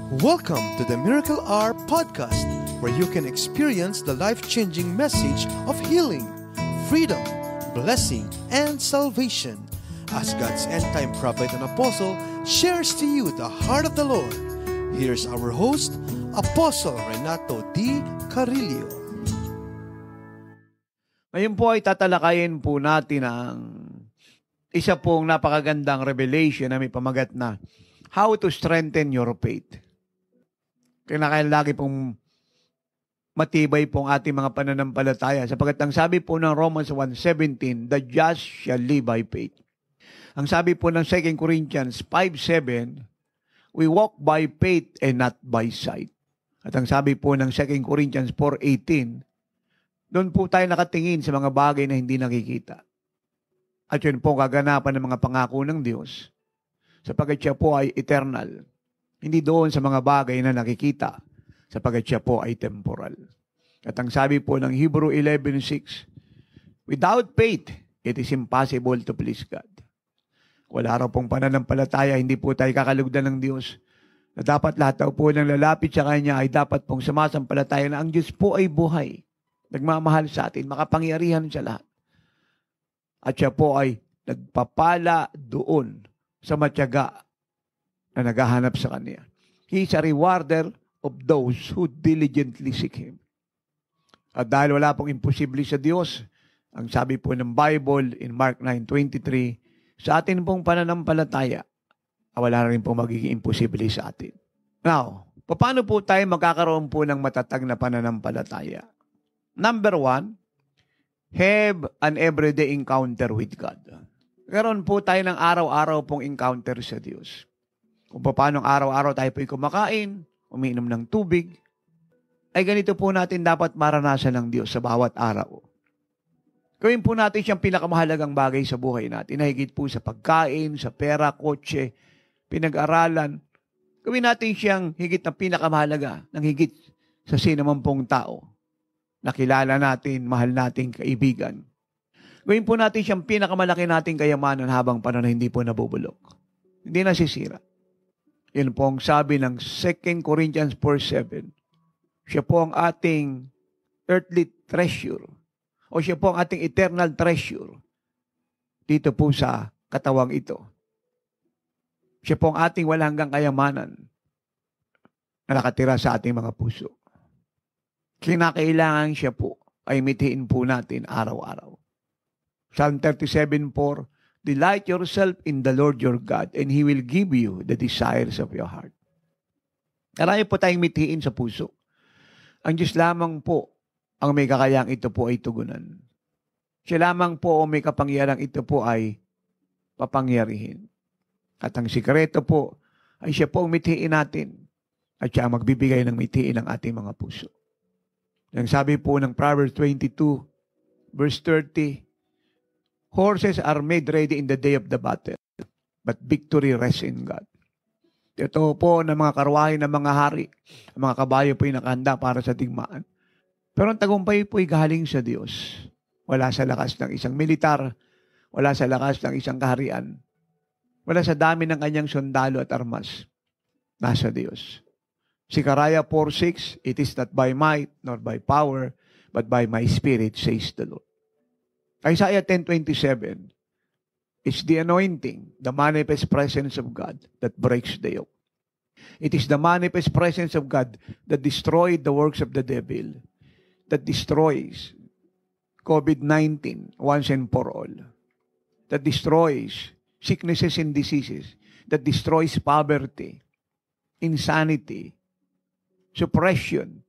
Welcome to the Miracle Hour podcast, where you can experience the life-changing message of healing, freedom, blessing, and salvation. As God's end-time prophet and apostle shares to you the heart of the Lord, here's our host, Apostle Renato D. Carillo. Ngayon po ay tatalakayin po natin ang isa pong napakagandang revelation na may pamagat na How to Strengthen Your Faith. Kailangan lagi pong matibay pong ating mga pananampalataya sapagkat ang sabi po ng Romans 1:17, the just shall live by faith. Ang sabi po ng 2 Corinthians 5:7, we walk by faith and not by sight. At ang sabi po ng 2 Corinthians 4:18, doon po tayo nakatingin sa mga bagay na hindi nakikita. At yun po kaganapan ng mga pangako ng Diyos sapagkat siya po ay eternal. Hindi doon sa mga bagay na nakikita sapagkat siya po ay temporal. At ang sabi po ng Hebrew 11:6, without faith, it is impossible to please God. Wala raw pong pananampalataya, hindi po tayo kakalugdan ng Diyos. Na dapat lahat daw po ng lalapit sa Kanya ay dapat pong sumasampalataya na ang Diyos po ay buhay. Nagmamahal sa atin, makapangyarihan sa lahat. At siya po ay nagpapala doon sa matyaga na naghahanap sa Kanya. He is a rewarder of those who diligently seek Him. At dahil wala pong imposible sa Diyos, ang sabi po ng Bible in Mark 9:23, sa atin pong pananampalataya, wala rin pong magiging imposible sa atin. Now, paano po tayo magkakaroon po ng matatag na pananampalataya? Number 1, have an everyday encounter with God. Karoon po tayo ng araw-araw pong encounter sa Diyos. Kung paano araw-araw tayo po'y kumakain, umiinom ng tubig, ay ganito po natin dapat maranasan ng Diyos sa bawat araw. Gawin po natin siyang pinakamahalagang bagay sa buhay natin, higit po sa pagkain, sa pera, kotse, pinag-aralan. Gawin natin siyang higit na pinakamahalaga ng higit sa sinumang pong tao. Nakilala natin, mahal nating kaibigan. Gawin po natin siyang pinakamalaki nating kayamanan habang panahon na hindi po nabubulok. Hindi nasisira. Yan po ang sabi ng 2 Corinthians 4:7. Siya po ang ating earthly treasure o siya po ang ating eternal treasure dito po sa katawang ito. Siya po ang ating walang hanggang kayamanan na nakatira sa ating mga puso. Kinakailangan siya po ay mithiin po natin araw-araw. Psalm 37:4, delight yourself in the Lord your God, and He will give you the desires of your heart. Marami po tayong mithiin sa puso. Ang Diyos lamang po ang may kakayang ito po ay tugunan. Siya lamang po ang may kapangyarang ito po ay papangyarihin. At ang sikreto po ay siya po ang mithiin natin at siya ang magbibigay ng mithiin ng ating mga puso. Ang sabi po ng Proverbs 22:30, horses are made ready in the day of the battle, but victory rests in God. Ito po ng mga karwahe ng mga hari, ang mga kabayo po ay nakahanda para sa digmaan. Pero ang tagumpay po ay galing sa Diyos. Wala sa lakas ng isang militar, wala sa lakas ng isang kaharian, wala sa dami ng kanyang sundalo at armas. Nasa Diyos. Zechariah 4:6, it is not by might nor by power, but by my spirit, says the Lord. Isaiah 10:27, it's the anointing, the manifest presence of God that breaks the yoke. It is the manifest presence of God that destroyed the works of the devil, that destroys COVID-19 once and for all, that destroys sicknesses and diseases, that destroys poverty, insanity, suppression,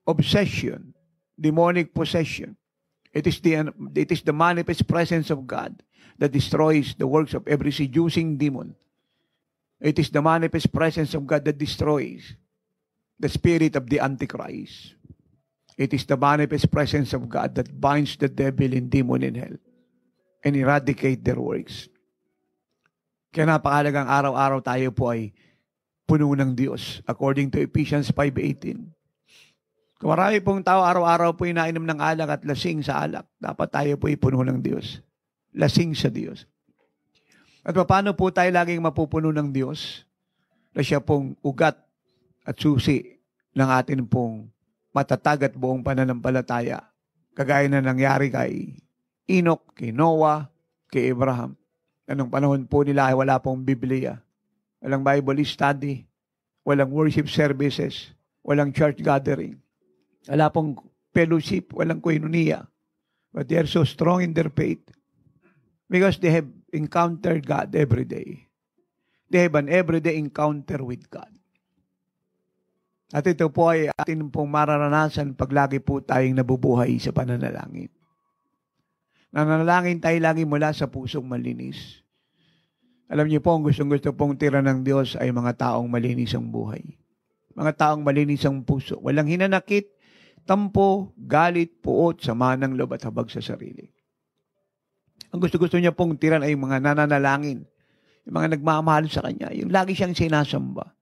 obsession, demonic possession. It is the manifest presence of God that destroys the works of every seducing demon. It is the manifest presence of God that destroys the spirit of the Antichrist. It is the manifest presence of God that binds the devil and demon in hell and eradicate their works. Kaya napakahalagang araw-araw tayo po ay puno ng Diyos according to Ephesians 5:18. Kung marami pong tao araw-araw po inainom ng alak at lasing sa alak, dapat tayo po puno ng Diyos. Lasing sa Diyos. At paano po tayo laging mapupuno ng Diyos? Na siya pong ugat at susi ng atin pong matatag at buong pananampalataya. Kagaya na nangyari kay Enoch, kay Noah, kay Abraham. Anong panahon po nila ay wala pong Biblia. Walang Bible study, walang worship services, walang church gathering. Wala pong fellowship, walang koinonia. But they are so strong in their faith because they have encountered God every day. They have an everyday encounter with God. At ito po ay atin pong mararanasan pag lagi po tayong nabubuhay sa pananalangin. Nananalangin tayo lagi mula sa pusong malinis. Alam niyo po, ang gustong-gusto pong tira ng Diyos ay mga taong malinis ang buhay. Mga taong malinis ang puso. Walang hinanakit, tampo, galit, puot, sama ng loob at habag sa sarili. Ang gusto-gusto niya pong tiran ay mga nananalangin. Yung mga nagmamahal sa Kanya. Yung lagi siyang sinasamba.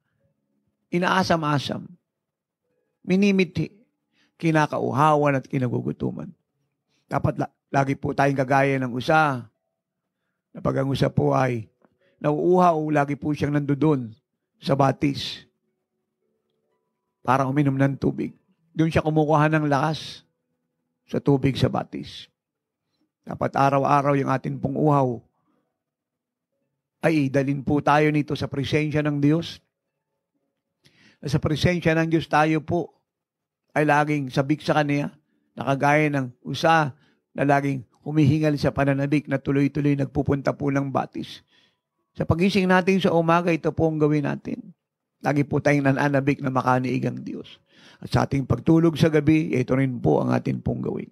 Inaasam-asam. Minimiti. Kinakauhawan at kinagugutuman. Dapat lagi po tayong kagaya ng usa. Na pag ang usa po ay nauuhaw, lagi po siyang nandoon sa batis. Para uminom ng tubig. Doon siya kumukuha ng lakas sa tubig sa batis. Dapat araw-araw yung atin pong uhaw ay dalhin po tayo nito sa presensya ng Diyos. Sa presensya ng Diyos tayo po ay laging sabik sa Kanya, nakagaya ng usa na laging humihingal sa pananabik na tuloy-tuloy nagpupunta po ng batis. Sa pagising natin sa umaga, ito po ang gawin natin. Lagi po tayong nananabik na makaniig ang Diyos. At sa ating pagtulog sa gabi, ito rin po ang atin pong gawin.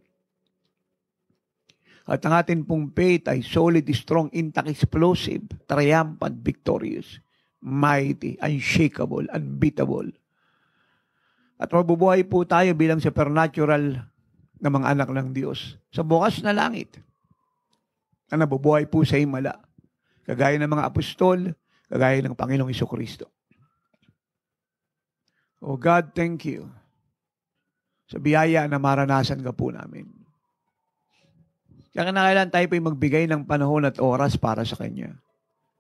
At ang atin pong faith ay solid, strong, intact, explosive, triumphant, victorious, mighty, unshakable, unbeatable. At mabubuhay po tayo bilang supernatural na mga anak ng Diyos sa bukas na langit na nabubuhay po sa himala. Kagaya ng mga apostol, kagaya ng Panginoong Jesucristo. Oh God, thank you sa biyaya na maranasan ka po namin. Kaya kailangan tayo po magbigay ng panahon at oras para sa Kanya.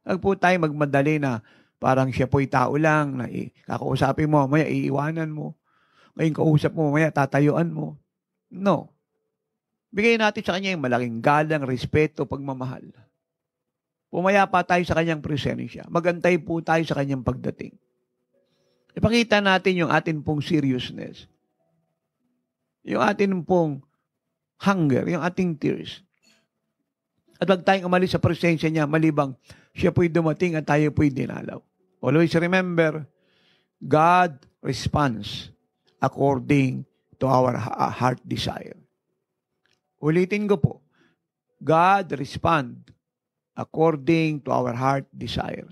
Huwag po tayo magmadali na parang siya po'y tao lang na kakausapin mo, maya iiwanan mo. Ngayon kausap mo, maya tatayuan mo. No. Bigay natin sa Kanya yung malaking galang, respeto, pagmamahal. Pumaya pa tayo sa Kanyang presensya. Magantay po tayo sa Kanyang pagdating. Ipakita natin yung atin pong seriousness. Yung atin pong hunger, yung ating tears. At wag tayong umalis sa presensya niya, malibang siya po'y dumating at tayo po'y dinalaw. Always remember, God responds according to our heart desire. Ulitin ko po, God respond according to our heart desire.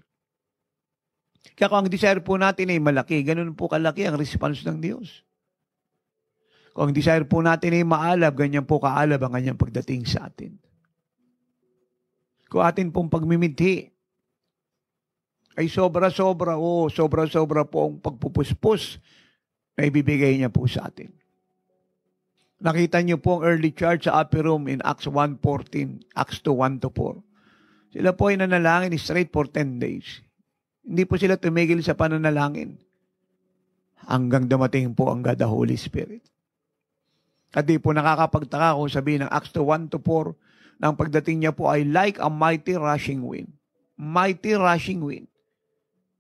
Kaya kung ang desire po natin ay malaki, ganun po kalaki ang response ng Diyos. Kung ang desire po natin ay maalab, ganyan po kaalab ang kanyang pagdating sa atin. Kung atin pong pagmimithi ay sobra-sobra po ang pagpupuspos na ibibigay niya po sa atin. Nakita niyo po ang early church sa upper room in Acts 1:14, Acts 2:1-4. Sila po ay nanalangin straight for 10 days. Hindi po sila tumigil sa pananalangin hanggang dumating po ang God the Holy Spirit. At di po nakakapagtaka kung sabihin ng Acts 1:4 na ang pagdating niya po ay like a mighty rushing wind. Mighty rushing wind.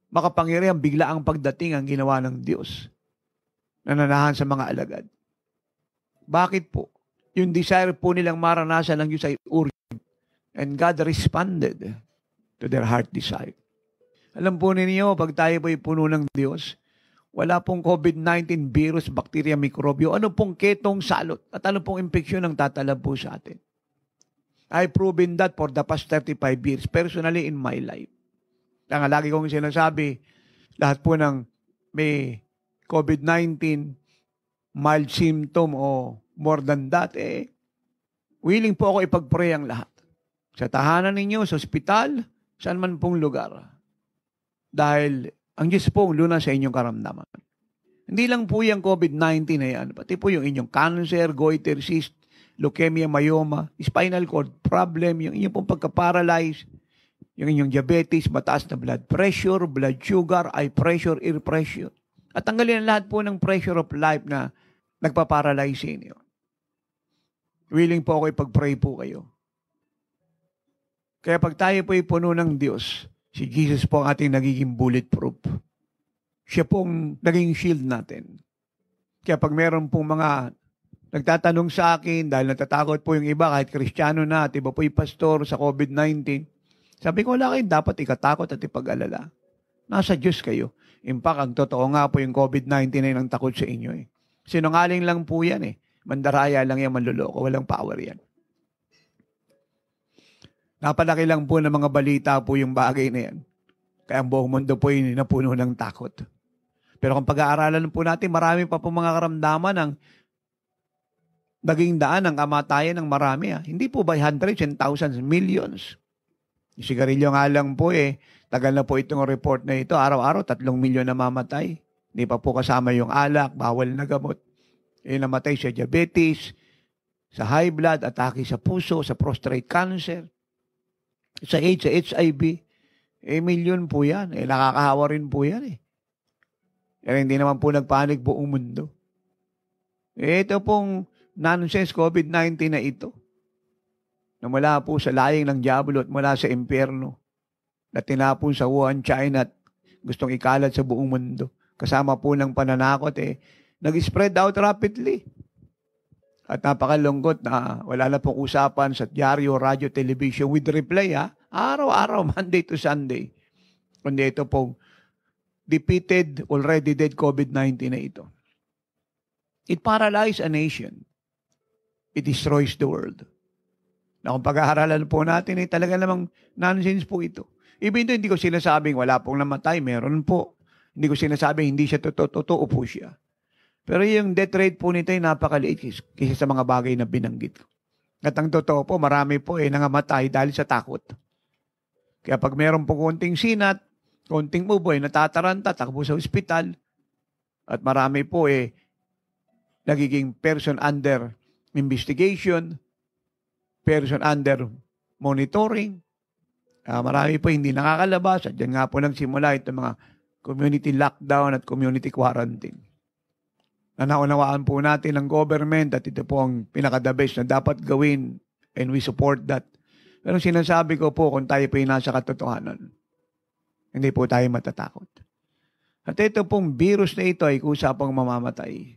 Makapangyarihan, bigla ang pagdating ang ginawa ng Diyos na nanahan sa mga alagad. Bakit po? Yung desire po nilang maranasan ng Diyos ay urgent. And God responded to their heart desire. Alam po ninyo, pag tayo po'y puno ng Diyos, wala pong COVID-19 virus, bakterya, mikrobyo, ano pong ketong salot, at ano pong impeksyon ang tatalab po sa atin. I've proven that for the past 35 years, personally in my life. Kaya nga lagi kong sinasabi, lahat po ng may COVID-19, mild symptom o more than that, willing po ako ipag-pray ang lahat. Sa tahanan ninyo, sa ospital, saan man pong lugar. Dahil ang Diyos po luna sa inyong karamdaman. Hindi lang po yung COVID-19 na yan, pati po yung inyong cancer, goiter, cyst, leukemia, myoma, spinal cord problem, yung inyong pong pagka-paralyze, yung inyong diabetes, mataas na blood pressure, blood sugar, eye pressure, ear pressure. At tanggalin ang lahat po ng pressure of life na nagpaparalyze sa inyo. Willing po ako ipag-pray po kayo. Kaya pag tayo po puno ng Diyos, si Jesus po ang ating nagiging bulletproof. Siya pong naging shield natin. Kaya pag meron pong mga nagtatanong sa akin, dahil natatakot po yung iba, kahit Kristiyano na, at iba po yung pastor sa COVID-19, sabi ko, wala kayong dapat ikatakot at ipag-alala. Nasa Diyos kayo. In fact, ang totoo nga po yung COVID-19 ay nang takot sa inyo eh. Sinungaling lang po yan eh. Mandaraya lang yan, manluloko. Walang power yan. Napalaki lang po ng mga balita po yung bagay na yan. Kaya ang buong mundo po ay napuno ng takot. Pero kung pag-aaralan po natin, marami pa po mga karamdaman ng naging daan ng kamatayan ng marami. Hindi po by hundreds and thousands, millions. Yung sigarilyo nga lang po tagal na po itong report na ito. Araw-araw, 3 milyon na mamatay. Hindi pa po kasama yung alak, bawal na gamot. Namatay sa diabetes, sa high blood, atake sa puso, sa prostate cancer, sa AIDS, sa HIV. Milyon po yan. Nakakahawa rin po yan Pero hindi naman po nagpanik buong mundo. Ito pong nonsense COVID-19 na ito, na mula po sa laying ng diablo at mula sa impyerno, na tinapon sa Wuhan, China at gustong ikalat sa buong mundo. Kasama po ng pananakot nag-spread out rapidly. At napakalungkot na wala na pong usapan sa dyaryo, radyo, television with reply araw-araw, Monday to Sunday. Kundi ito pong defeated, already dead COVID-19 na ito. It paralyzes a nation. It destroys the world. Na kung pag-aaralan po natin, talaga namang nonsense po ito. Even though hindi ko sinasabing wala pong namatay, meron po. Hindi ko sinasabing hindi siya totoo po siya. Pero yung death rate po nito ay napakaliit kaysa sa mga bagay na binanggit ko. At ang totoo po, marami po nangamatay dahil sa takot. Kaya pag meron po konting sinat, konting ubo natataranta, takbo sa ospital, at marami po nagiging person under investigation, person under monitoring, marami po hindi nakakalabas, at dyan nga po nagsimula itong mga community lockdown at community quarantine. Na naunawaan po natin ng government at ito po ang pinaka-the best na dapat gawin and we support that. Pero sinasabi ko po kung tayo po nasa katotohanan, hindi po tayo matatakot. At ito pong virus na ito ay kusa pang mamamatay.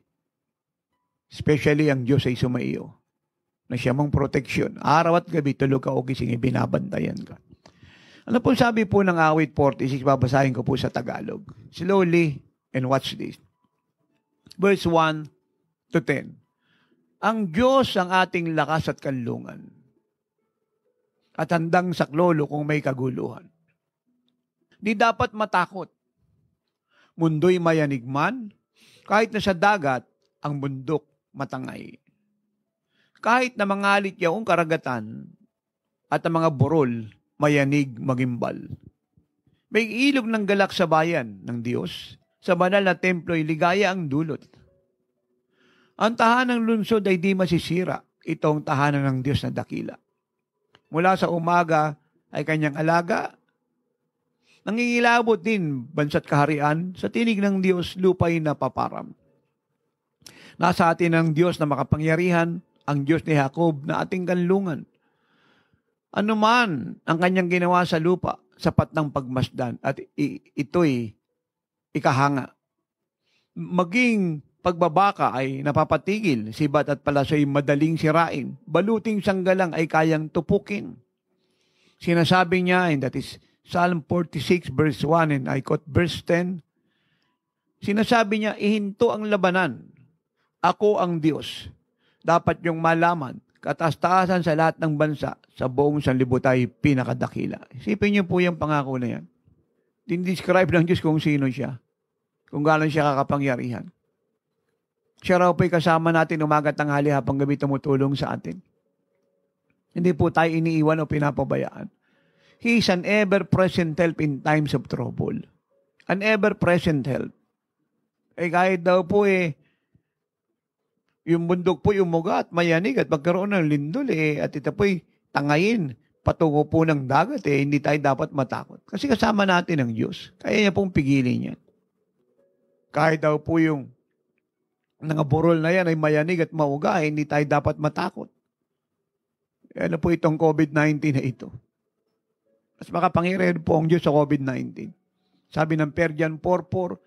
Especially ang Diyos ay sumaiyo na siya mong proteksyon. Araw at gabi tulog ka o gising, binabantayan ka. Ano po sabi po ng awit 46, babasahin ko po sa Tagalog. Slowly and watch this. Verse 1 to 10. Ang Diyos ang ating lakas at kanlungan at handang saklolo kung may kaguluhan. Di dapat matakot. Mundo'y mayanigman, kahit na sa dagat, ang bundok matangay. Kahit na mangalit yaong karagatan at ang mga burol, mayanig magimbal. May ilog ng galak sa bayan ng Diyos. Sa banal na templo'y ligaya ang dulot. Ang tahanang lungsod ay di masisira. Itong tahanan ng Diyos na dakila. Mula sa umaga ay kanyang alaga. Nangingilabot din bansa't kaharian. Sa tinig ng Diyos, lupa'y napaparam. Nasa atin ang Diyos na makapangyarihan, ang Diyos ni Jacob na ating kanlungan. Ano man ang kanyang ginawa sa lupa, sapat ng pagmasdan at ito'y ikahanga. Maging pagbabaka ay napapatigil, sibat at palasoy madaling sirain, baluting sanggalang ay kayang tupukin. Sinasabi niya, and that is Psalm 46 verse 1 and I quote verse 10, sinasabi niya, ihinto ang labanan. Ako ang Diyos. Dapat niyong malaman, kataas-taasan sa lahat ng bansa, sa buong sanlibutan ay pinakadakila. Isipin niyo po yung pangako na yan. Describe ng Diyos kung sino siya. Kung gano'n siya kakapangyarihan. Siya raw po'y kasama natin umaga tanghali habang gabi tumutulong sa atin. Hindi po tayo iniiwan o pinapabayaan. He is an ever-present help in times of trouble. An ever-present help. Kahit daw po yung bundok po umuga at mayanig at magkaroon ng lindol at ito po'y tangayin patungo po ng dagat hindi tayo dapat matakot. Kasi kasama natin ang Diyos. Kaya niya pong pigilin yan. Kahit daw po yung mga burol na yan ay mayanig at mauga, hindi tayo dapat matakot. Ano po itong COVID-19 na ito? Mas makapangyarihan po ang Diyos sa COVID-19. Sabi ng Persian 4:4,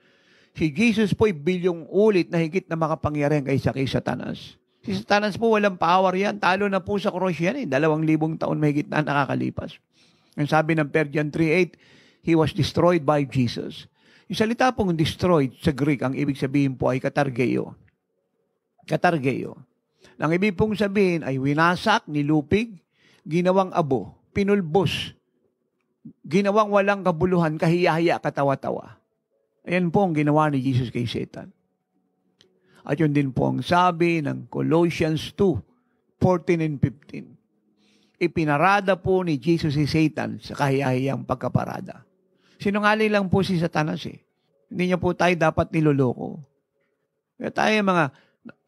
si Jesus po ay bilyong ulit na higit na makapangyarihan kaysa kay Satanas. Si Satanas po walang power yan. Talo na po sa cross yan. 2,000 taon mahigit na nakakalipas. Ang sabi ng Persian 3:8, he was destroyed by Jesus. Yung salita pong destroyed sa Greek, ang ibig sabihin po ay katargeo. Katargeo. Ang ibig pong sabihin ay winasak, nilupig, ginawang abo, pinulbos, ginawang walang kabuluhan, kahiya-hiya, katawa-tawa. Ayan po ang ginawa ni Jesus kay Satan. At yun din po ang sabi ng Colossians 2:14 and 15. Ipinarada po ni Jesus si Satan sa kahiyahiyang pagkaparada. Sinungaling lang po si Satanas eh. Hindi niya po tayo dapat niloloko. Kaya tayo mga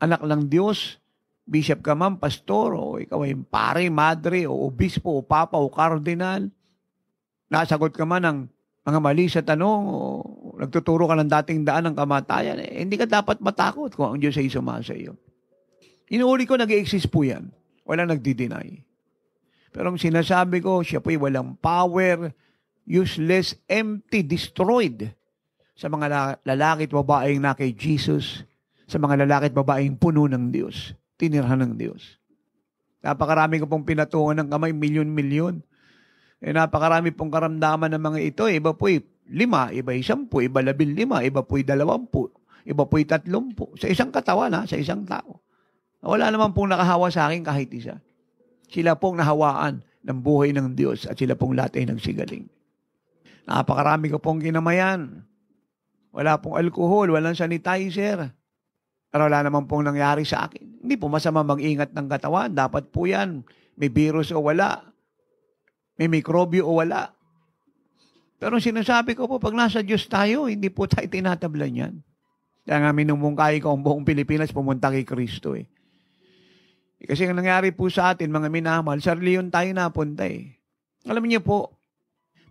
anak ng Diyos, bishop ka man, pastor, o ikaw ay pare, madre, o obispo, o papa, o kardinal, nasagot ka man ng mga mali sa tanong, o nagtuturo ka ng dating daan ng kamatayan, hindi ka dapat matakot kung ang Diyos ay sumasa iyo. Inuuli ko, nag-exist po yan. Walang nagdi-deny. Pero ang sinasabi ko, siya po'y walang power, useless, empty, destroyed sa mga lalaki at babaeng na kay Jesus, sa mga lalaki at babaeng puno ng Diyos, tinirhan ng Diyos. Napakarami ko pong pinatungan ng kamay, milyon-milyon. Napakarami pong karamdaman ng mga ito. Iba po'y 5, iba 10, iba 15, iba po'y 20, iba po'y 30. Sa isang katawan, sa isang tao. Wala naman pong nakahawa sa akin kahit isa. Sila pong nahawaan ng buhay ng Diyos at sila pong lahat ay nagsigaling. Napakarami ko pong kinamayan. Wala pong alcohol, walang sanitizer. Pero wala naman pong nangyari sa akin. Hindi po masama mag-ingat ng katawan. Dapat po yan. May virus o wala. May mikrobyo o wala. Pero sinasabi ko po, pag nasa Diyos tayo, hindi po tayo tinatablan yan. Kaya nga minumungkahi ko ang buong Pilipinas pumunta kay Kristo eh. Kasi ang nangyari po sa atin, mga minamahal, sa reliyon tayo napunta eh. Alam niyo po,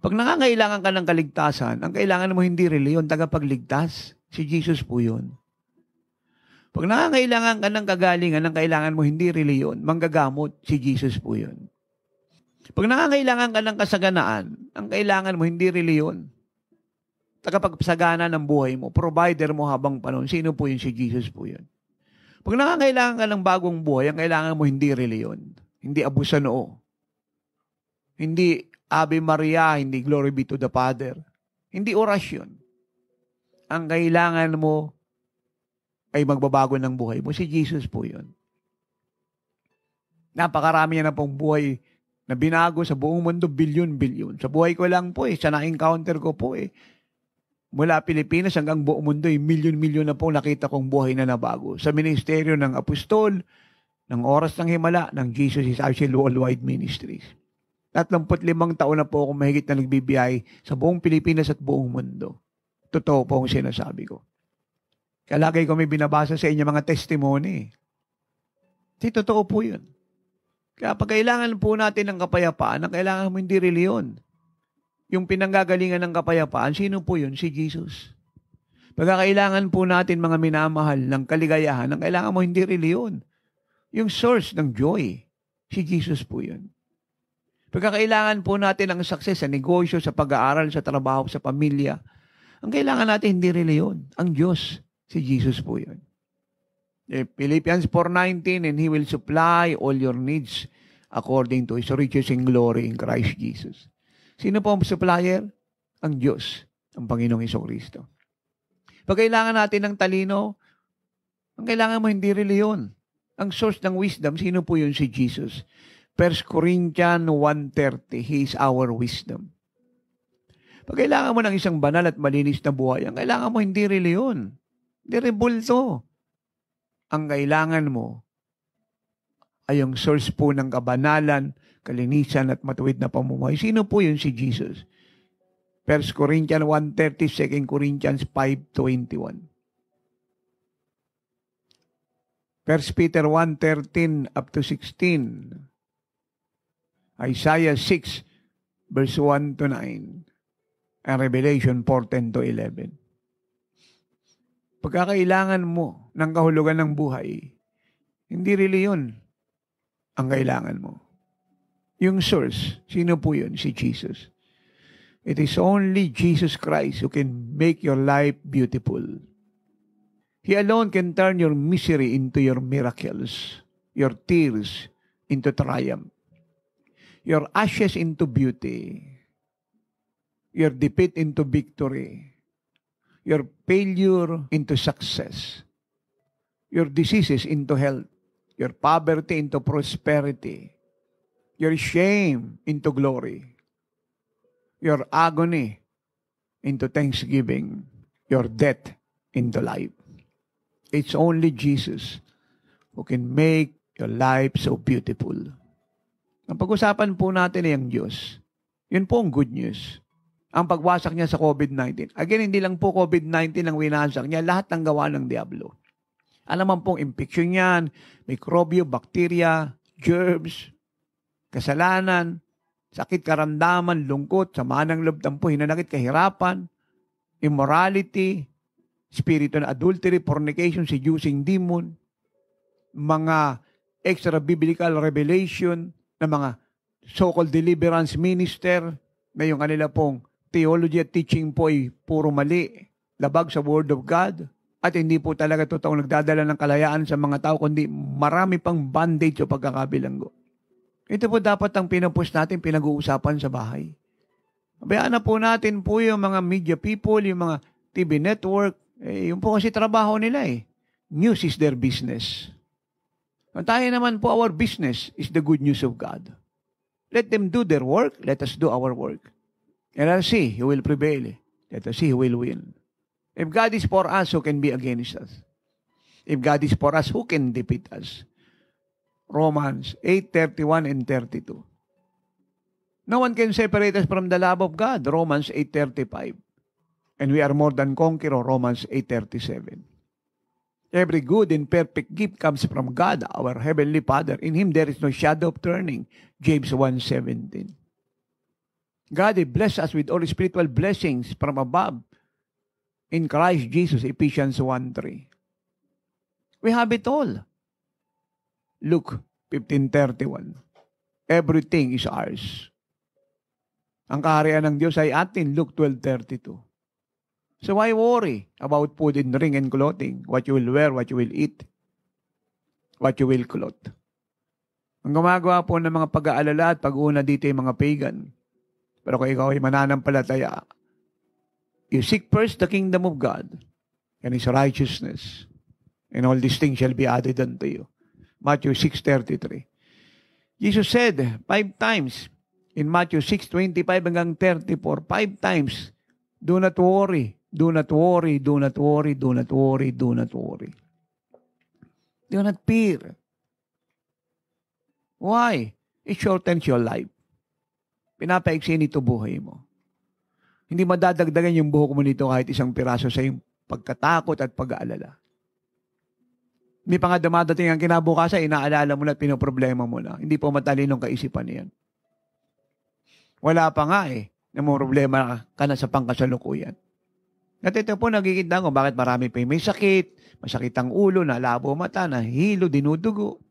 pag nangangailangan ka ng kaligtasan, ang kailangan mo hindi reliyon, tagapagligtas. Si Jesus po yun. Pag nangangailangan ka ng kagalingan, ang kailangan mo hindi reliyon, manggagamot, si Jesus po yun. Pag nangangailangan ka ng kasaganaan, ang kailangan mo hindi reliyon, tagapagsagana ng buhay mo, provider mo habang panahon, sino po yun? Si Jesus po yun. Pag nangangailangan ka ng bagong buhay, ang kailangan mo hindi reliyon, hindi abusan o, hindi Ave Maria, hindi glory be to the Father, hindi orasyon. Ang kailangan mo ay magbabago ng buhay mo. Si Jesus po yun. Napakarami na pong buhay na binago sa buong mundo, bilyon-bilyon. Sa buhay ko lang po sa na-encounter ko po mula Pilipinas hanggang buong mundo, milyon-milyon na po nakita kong buhay na nabago. Sa ministeryo ng apostol, ng oras ng himala, ng Jesus is actually worldwide ministries. 35 taon na po akong mahigit na nagbibiyay sa buong Pilipinas at buong mundo. Totoo po ang sinasabi ko. Kalagay ko may binabasa sa inyo mga testimony. Totoo po yun. Kaya pag kailangan po natin ng kapayapaan, ang kailangan mo hindi reliyon. Yung pinanggagalingan ng kapayapaan, sino po yun? Si Jesus. Pagkakailangan po natin mga minamahal ng kaligayahan, ang kailangan mo hindi reliyon. Yung source ng joy, si Jesus po yun. Pagkakailangan po natin ng success sa negosyo, sa pag-aaral, sa trabaho, sa pamilya, ang kailangan natin hindi reliyon. Ang Diyos. Si Jesus po yun. Philippians 4:19, and He will supply all your needs according to His riches in glory in Christ Jesus. Sino po ang supplier? Ang Diyos, ang Panginoong Jesucristo. Pag kailangan natin ng talino, ang kailangan mo hindi reliyon. Ang source ng wisdom, sino po yun? Si Jesus. 1 Corinthians 1:30, He is our wisdom. Pag kailangan mo ng isang banal at malinis na buhay, ang kailangan mo hindi reliyon. Hindi rebulto. Ang kailangan mo ay yung source po ng kabanalan, kalinisan at matuwid na pamumuhay. Sino po yun? Si Jesus. 1 Corinthians 1:30, 2 Corinthians 5:21. 1 Peter 1:13 up to 16. Isaiah 6, verse 1 to 9. And Revelation 4:10 to 11. pagkakailangan mo ng kahulugan ng buhay, hindi really yun ang kailangan mo. Yung source, sino po yun? Si Jesus. It is only Jesus Christ who can make your life beautiful. He alone can turn your misery into your miracles, your tears into triumph, your ashes into beauty, your defeat into victory, your failure into success, your diseases into health, your poverty into prosperity, your shame into glory, your agony into thanksgiving, your death into life. It's only Jesus who can make your life so beautiful. Ang pag-usapan po natin ay ang Diyos. Yun po ang good news. Ang pagwasak niya sa COVID-19. Again, hindi lang po COVID-19 ang winasak niya, lahat ng gawa ng Diablo. Alam mo pong infection yan, mikrobyo, bakterya, germs, kasalanan, sakit, karamdaman, lungkot, sama ng loob, tampo, hinanakit, kahirapan, immorality, spirito na adultery, fornication, seducing demon, mga extra-biblical revelation na mga so-called deliverance minister na yung kanila pong theology at teaching po ay puro mali, labag sa Word of God, at hindi po talaga totoong nagdadala ng kalayaan sa mga tao, kundi marami pang bondage o pagkakabilanggo. Ito po dapat ang pinupush natin, pinag-uusapan sa bahay. Bayaan na po natin po yung mga media people, yung mga TV network, yung po kasi trabaho nila eh. News is their business. Ang tayo naman po, our business is the good news of God. Let them do their work, let us do our work. And let us see who will prevail. Let us see who will win. If God is for us, who can be against us? If God is for us, who can defeat us? Romans 8:31 and 32. No one can separate us from the love of God. Romans 8:35. And we are more than conquerors. Romans 8:37. Every good and perfect gift comes from God, our Heavenly Father. In Him there is no shadow of turning. James 1:17. God has blessed us with all spiritual blessings from above in Christ Jesus. Ephesians 1:3. We have it all. Luke 15:31. Everything is ours. Ang kaharian ng Diyos ay atin. Luke 12:32. So why worry about food and drink and clothing? What you will wear, what you will eat, what you will clothe. Ang gumagawa po ng mga pag-aalala at pag-uuna dito ay mga pagan. Pero kung ikaw ay mananampalataya, you seek first the kingdom of God and His righteousness, and all these things shall be added unto you. Matthew 6:33. Jesus said 5 times in Matthew 6:25 hanggang 34, 5 times, do not worry. Do not worry, do not worry, do not worry, do not worry. Do not fear. Why? It shortens your life. Pinapaiksi nito buhay mo. Hindi madadagdagan yung buhok mo nito kahit isang piraso sa iyong pagkatakot at pag-aalala. Hindi pa nga dumadating ang kinabukasan, inaalala mo na at pinoproblema mo na. Hindi po matalinong kaisipan niyan. Wala pa nga na may problema ka na sa pangkasalukuyan. At ito po nagkikita ko bakit marami pa may sakit, masakit ang ulo, nalabo mata, nahilo, dinudugo.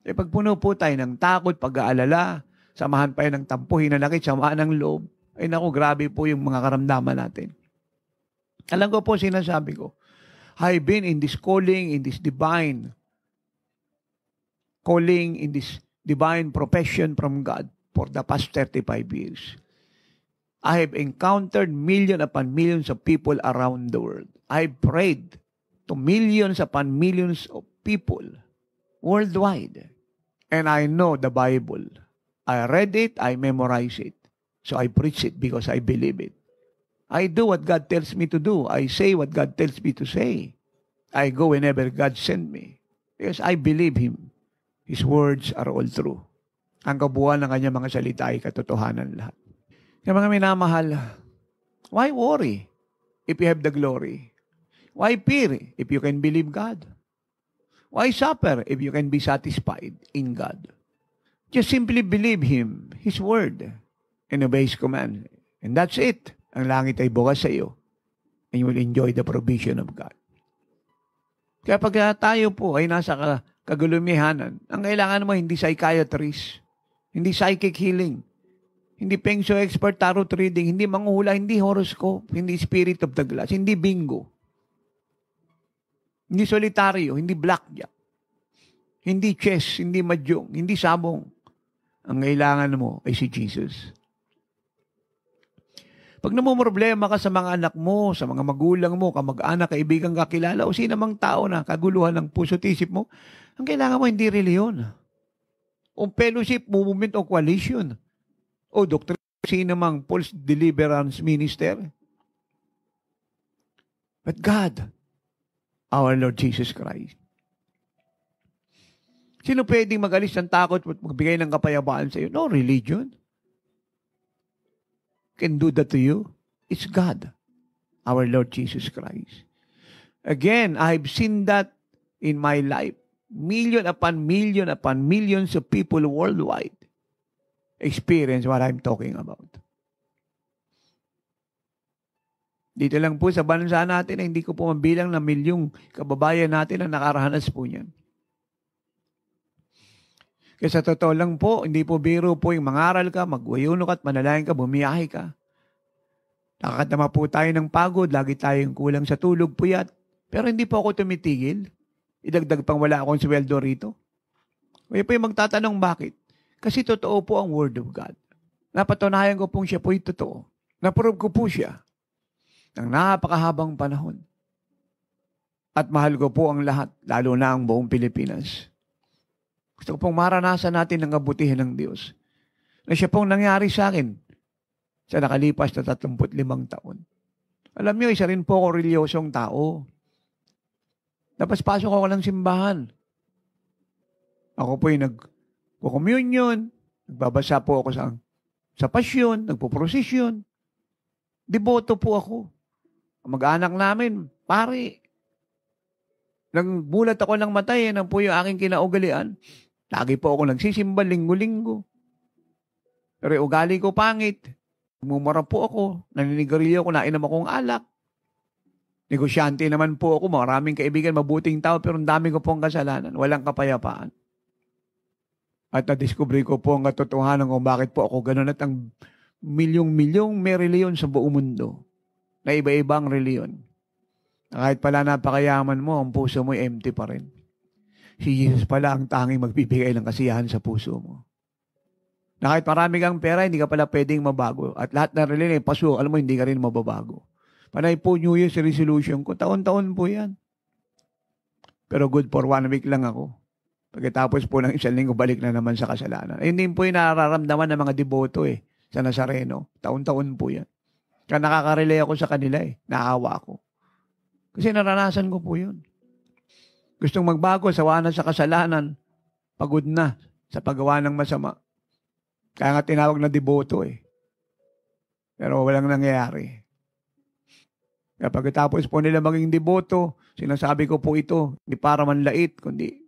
Pag puno po tayo ng takot, pag-aalala, samahan pa yan ng tampuhin na nakit, samahan ng loob, ay naku, grabe po yung mga karamdaman natin. Alam ko po, sinasabi ko, I've been in this calling, in this divine calling, in this divine profession from God for the past 35 years. I have encountered millions upon millions of people around the world. I prayed to millions upon millions of people worldwide. And I know the Bible. I read it, I memorize it. So I preach it because I believe it. I do what God tells me to do. I say what God tells me to say. I go whenever God sends me. Because I believe Him. His words are all true. Ang kabuuan ng kanyang mga salita ay katotohanan lahat. Kaya mga minamahal, why worry if you have the glory? Why fear if you can believe God? Why suffer if you can be satisfied in God? Just simply believe Him, His word, and obey His command. And that's it. Ang langit ay bukas sa iyo. and you will enjoy the provision of God. Kaya pag tayo po ay nasa kagulumihanan, ang kailangan mo hindi psychiatrist, hindi psychic healing, hindi feng shui expert, tarot reading, hindi manguhula, hindi horoscope, hindi spirit of the glass, hindi bingo, hindi solitaryo, hindi blackjack, hindi chess, hindi mahjong, hindi sabong. Ang kailangan mo ay si Jesus. Pag namumroblema ka sa mga anak mo, sa mga magulang mo, kamag-anak, kaibigan, kakilala, o sinamang tao na kaguluhan ng puso at isip mo, ang kailangan mo hindi reliyon. O fellowship, movement, o coalition. O doctrine, sinamang false deliverance minister. But God, our Lord Jesus Christ. Sino pwedeng mag-alis ng takot at magbigay ng kapayapaan sa iyo? No religion can do that to you. It's God, our Lord Jesus Christ. Again, I've seen that in my life. Million upon millions of people worldwide experience what I'm talking about. Dito lang po sa bansa natin, hindi ko po mabilang na milyong kababayan natin na nakaranas po niyan. Kaya sa totoo lang po, hindi po biro po yung mangaral ka, magwayuno ka at manalangin ka, bumiyahe ka. Nakakatama po tayo ng pagod, lagi tayong kulang sa tulog, puyat. Pero hindi po ako tumitigil. Idagdag pang wala akong sweldo rito. Kaya po yung magtatanong bakit? Kasi totoo po ang Word of God. Napatunayan ko pong siya po yung totoo. Naprove ko po siya ng napakahabang panahon. At mahal ko po ang lahat, lalo na ang buong Pilipinas. Gusto ko pong maranasan natin ang kabutihan ng Diyos. Na siya pong nangyari sa akin sa nakalipas na 35 taon. Alam niyo, isa rin po ako reliyosong tao. Tapos pasok ako ng simbahan. Ako po yung nag-communion, nagbabasa po ako sa pasyon, nagpo-prosesyon. Deboto po ako. Ang mag-anak namin, pare. Nang bulat ako ng matay, yan po yung aking kinaugalian. Lagi po ako nagsisimba, linggo-linggo. Pero ugali ko pangit. Mumura po ako. Naninigarilyo ako, nainom akong alak. Negosyante naman po ako. Maraming kaibigan, mabuting tao, pero ang dami ko pong kasalanan. Walang kapayapaan. At na-discover ko po ang katotohanan kung bakit po ako ganun at ang milyong-milyong may reliyon sa buong mundo. Na iba-ibang reliyon. Kahit pala napakayaman mo, ang puso mo ay empty pa rin. Si Jesus pala ang tanging magbibigay ng kasiyahan sa puso mo. Na kahit marami kang pera, hindi ka pala pwedeng mabago. At lahat na reliyon ay paso, alam mo, hindi ka rin mababago. Panay po New Year's resolution ko, taon-taon po yan. Pero good for 1 week lang ako. Pagkatapos po ng isang linggo, balik na naman sa kasalanan. Ay, hindi po yung nararamdaman ng mga deboto sa Nazareno. Taon-taon po yan. Kaya nakaka-relay ako sa kanila Naawa ako. Kasi naranasan ko po yun. Gustong magbago, sawa na sa kasalanan, pagod na sa paggawa ng masama. Kaya nga tinawag na deboto Pero walang nangyayari. Kaya pagkatapos po nila maging deboto, sinasabi ko po ito, hindi para manlait, kundi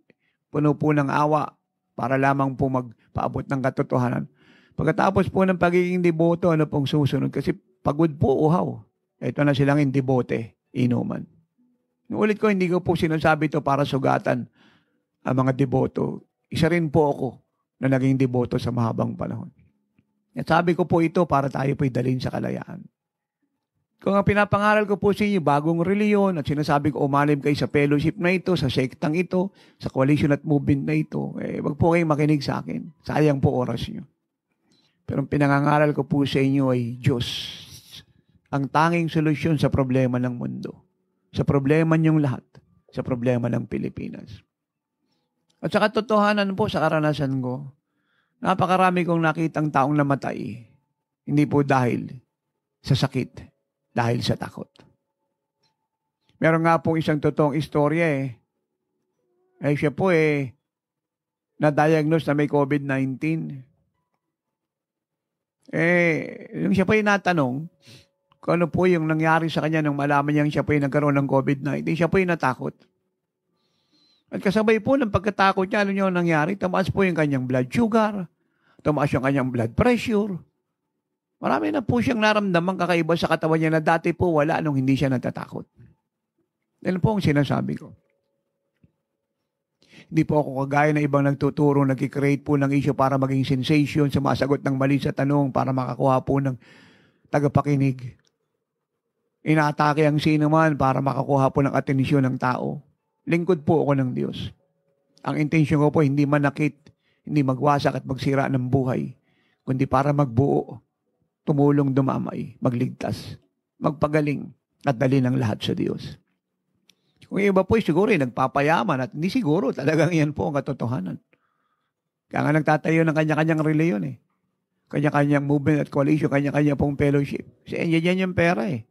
puno po ng awa para lamang po magpaabot ng katotohanan. Pagkatapos po ng pagiging deboto, ano pong susunod? Kasi pagod po, uhaw. Ito na silang debote, inuman. Ulit ko, hindi ko po sinasabi ito para sugatan ang mga deboto. Isa rin po ako na naging deboto sa mahabang panahon. At sabi ko po ito para tayo po'y dalhin sa kalayaan. Kung ang pinapangaral ko po sa inyo, bagong reliyon, at sinasabi ko, umalim kayo sa fellowship na ito, sa sektang ito, sa coalition at movement na ito, wag po kayong makinig sa akin. Sayang po oras nyo. Pero ang pinangangaral ko po sa inyo ay Diyos. Ang tanging solusyon sa problema ng mundo. Sa problema niyong lahat. Sa problema ng Pilipinas. At sa katotohanan po, sa karanasan ko, napakarami kong nakitang taong namatay. Hindi po dahil sa sakit. Dahil sa takot. Meron nga pong isang totoong istorya siya po na-diagnose na may COVID-19. Yung siya po natanong, kung ano po yung nangyari sa kanya nung malaman niyang siya po nagkaroon ng COVID-19, siya po natakot. At kasabay po ng pagkatakot niya, ano niyo nangyari? Tumaas po yung kanyang blood sugar, tumaas yung kanyang blood pressure. Marami na po siyang naramdaman kakaiba sa katawan niya na dati po wala nung hindi siya natatakot. Yan po ang sinasabi ko. Hindi po ako kagaya na ibang nagtuturo, nag-create po ng issue para maging sensation, sumasagot ng mali sa tanong para makakuha po ng tagapakinig. Inaatake ang sino man para makakuha po ng atensyon ng tao. Lingkod po ako ng Diyos. Ang intensyon ko po hindi manakit, hindi magwasak at magsira ng buhay, kundi para magbuo, tumulong dumamay, magligtas, magpagaling, at dali ng lahat sa Diyos. Kung iba po siguro nagpapayaman at hindi siguro talagang yan po ang katotohanan. Kaya nga nagtatayo ng kanya-kanyang reliyon eh. Kanya-kanyang movement at coalition, kanya-kanya pong fellowship. Kasi yan yung pera eh.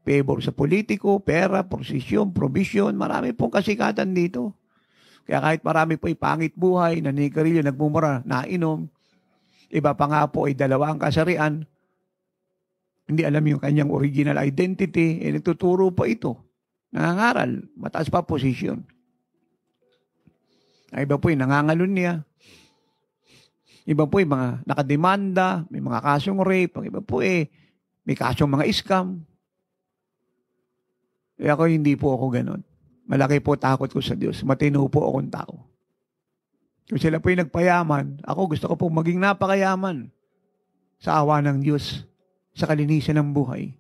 Favor sa politiko, pera, posisyon, provision, marami pong kasikatan dito. Kaya kahit marami po ipangit buhay, nanikarilyo, nagmumura, nainom, iba pa nga po ay dalawa ang kasarian, hindi alam yung kanyang original identity, nagtuturo pa ito. Nangangaral, mataas pa posisyon. Ay iba po nangangalun niya. Iba po mga nakademanda, may mga kasong rape, ang iba po may kasong mga scam. Kaya ako hindi po ako ganon. Malaki po takot ko sa Diyos. Matino po akong tao. Kung sila po nagpayaman, ako gusto ko po maging napakayaman sa awa ng Diyos, sa kalinisan ng buhay.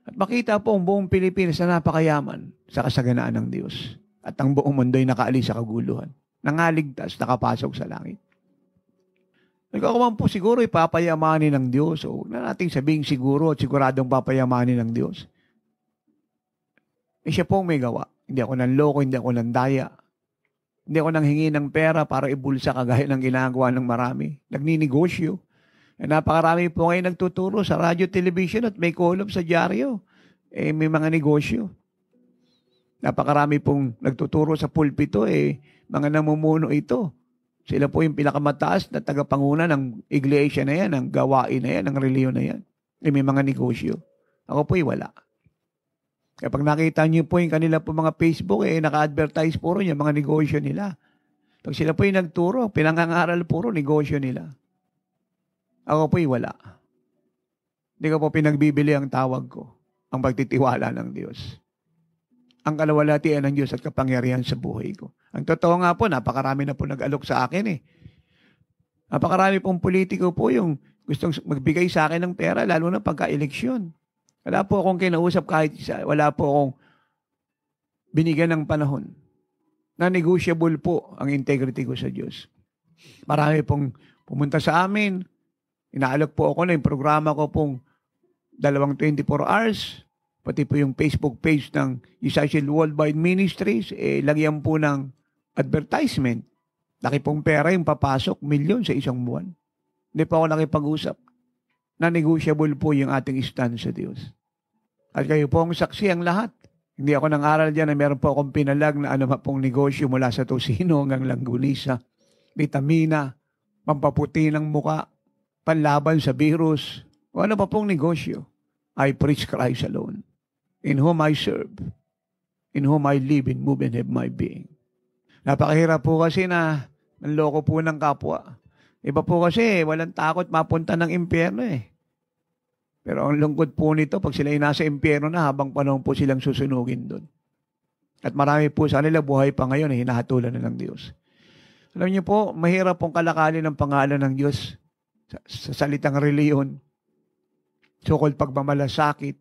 At makita po ang buong Pilipinas na napakayaman sa kasaganaan ng Diyos. At ang buong mundo ay nakaalis sa kaguluhan. Nangaligtas, nakapasok sa langit. Ikaw man po siguro ipapayamanin ng Diyos. O na nating sabing siguro at siguradong papayamanin ng Diyos. Siya pong may gawa. Hindi ako nanloko, hindi ako nandaya. Hindi ako nanghingi ng pera para ibulsa kagaya ng ginagawa ng marami. Nagninegosyo. Napakarami po ngayon nagtuturo sa radio, television at may column sa dyaryo. May mga negosyo. Napakarami pong nagtuturo sa pulpito, mga namumuno ito. Sila po yung pinakamataas na tagapanguna ng iglesia na yan, ng gawain na yan, ng reliyon na yan. May mga negosyo. Ako po'y wala. Kapag nakita niyo po yung kanila po mga Facebook, naka-advertise puro yung mga negosyo nila. Pag sila po yung nagturo, pinangangaral puro negosyo nila. Ako po'y wala. Hindi ko po pinagbibili ang tawag ko, ang pagtitiwala ng Diyos. Ang kalawalhatian ng Diyos at kapangyarihan sa buhay ko. Ang totoo nga po, napakarami na po nag-alok sa akin Napakarami pong politiko po yung gustong magbigay sa akin ng pera, lalo na pagka-eleksyon. Wala po akong kinausap kahit isa. Wala po akong binigyan ng panahon. Na-negotiable po ang integrity ko sa Diyos. Marami pong pumunta sa amin. Inaalok po ako na yung programa ko pong 24 hours. Pati po yung Facebook page ng Usagil Worldwide Ministries. Lagyan po ng advertisement. Laki pong pera yung papasok, milyon sa isang buwan. Hindi pa ako nakipag-usap. Na-negotiable po yung ating stand sa Diyos. At kayo po ang saksi ang lahat. Hindi ako nang-aral dyan na meron po akong pinalag na ano pong negosyo mula sa tosino hanggang langgunisa, vitamina, pampaputi ng muka, panlaban sa virus, o ano pa pong negosyo. I preach Christ alone, in whom I serve, in whom I live and move and have my being. Napakahirap po kasi na nanloko po ng kapwa. Iba po kasi, walang takot mapunta ng impyerno Pero ang lungkot po nito, pag sila ay nasa impyerno na, habang panahon po silang susunugin doon. At marami po sa kanila, buhay pa ngayon, hinahatulan na ng Diyos. Alam niyo po, mahirap pong kalakalin ng pangalan ng Diyos sa salitang reliyon, so-called pagmamalasakit,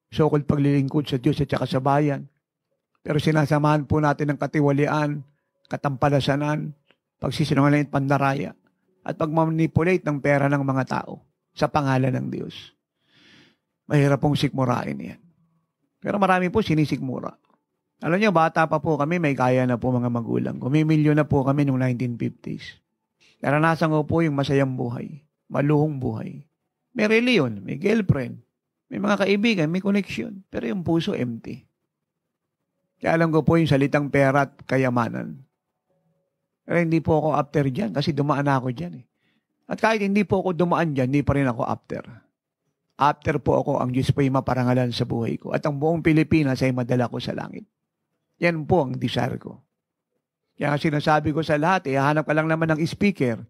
so-called paglilingkod sa Diyos at saka sa bayan. Pero sinasamahan po natin ng katiwalian, katampalasanan, pagsisinungaling at pandaraya, at pagmanipulate ng pera ng mga tao sa pangalan ng Diyos. Mahirap pong sikmurain yan. Pero marami po sinisikmura. Alam niyo, bata pa po kami, may kaya na po mga magulang. Kumimilyo na po kami noong 1950s. Naranasan ko po yung masayang buhay, maluhong buhay. May reliyon, may girlfriend, may mga kaibigan, may connection. Pero yung puso empty. Kaya alam ko po yung salitang pera at kayamanan. Pero hindi po ako after dyan kasi dumaan na ako dyan At kahit hindi po ako dumaan dyan, hindi pa rin ako after. After po ako, ang Diyos po ay maparangalan sa buhay ko. At ang buong Pilipinas ay madala ko sa langit. Yan po ang desire ko. Kaya sinasabi ko sa lahat, hahanap ka lang naman ng speaker.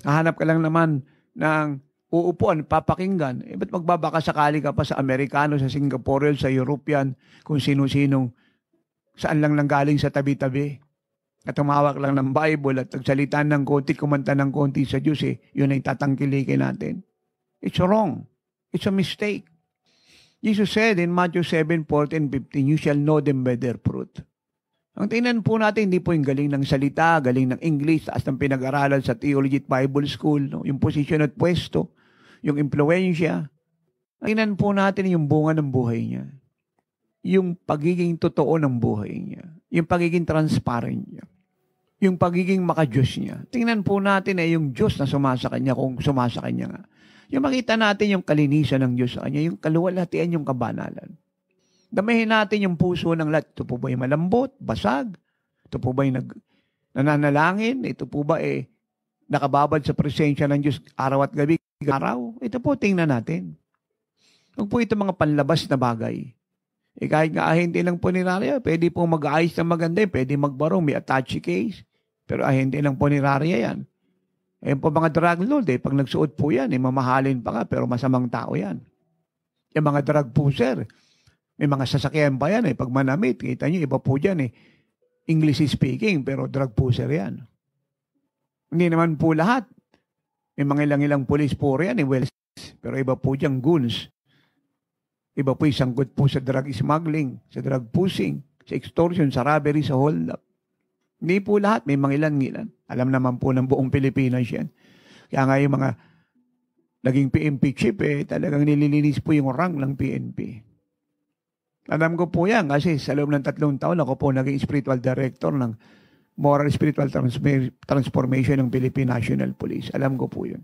Hahanap ka lang naman ng uupuan, papakinggan. Ba't magbabaka sakali ka pa sa Amerikano, sa Singaporean, sa European, kung sino-sinong saan lang nanggaling sa tabi-tabi. At tumawak lang ng Bible at nagsalita ng konti, kumanta ng konti sa Diyos, yun ay tatangkilikin natin. It's wrong. It's a mistake. Jesus said in Matthew 7:14-15, "You shall know them by their fruit." Ang tingnan po natin, hindi po yung galing ng salita, galing ng English, taas ng pinag-aralan sa theology at Bible school, no? Yung posisyon at pwesto, yung impluensya. Tingnan po natin yung bunga ng buhay niya. Yung pagiging totoo ng buhay niya. Yung pagiging transparent niya. Yung pagiging makadiyos niya. Tingnan po natin yung Diyos na sumasa kanya kung sumasa kanya nga. Yung makita natin yung kalinisan ng Diyos sa kanya, yung kaluwalhatian, yung kabanalan. Damahin natin yung puso ng lahat. Ito po ba yung malambot, basag? Ito po ba yung nananalangin? Ito po ba nakababad sa presensya ng Diyos araw at gabi? Araw? Ito po, tingnan natin. Huwag po ito mga panlabas na bagay. Kahit nga hindi lang po nirarya, pwede po mag-aayos ng maganda, pwede magbarong, may attache case. Pero hindi lang po nirarya yan. Po mga drug lord, pag nagsuot po yan, mamahalin pa ka, pero masamang tao yan. Yung mga drug pusher, may mga sasakyan pa yan, pag manamit, kita nyo, iba po dyan, English speaking, pero drug pusher yan. Hindi naman po lahat. May mga ilang police po yan, pero iba po dyan, goons. Iba po sangkot po sa drug smuggling, sa drug pushing, sa extortion, sa robbery, sa hold-up. Hindi po lahat, may mga ilan. Alam naman po ng buong Pilipinas yan. Kaya nga yung mga naging PNP chief, talagang nililinis po yung rank ng PNP. Alam ko po yan kasi sa loob ng 3 taon ako po naging spiritual director ng Moral Spiritual Transformation ng Philippine National Police. Alam ko po yun.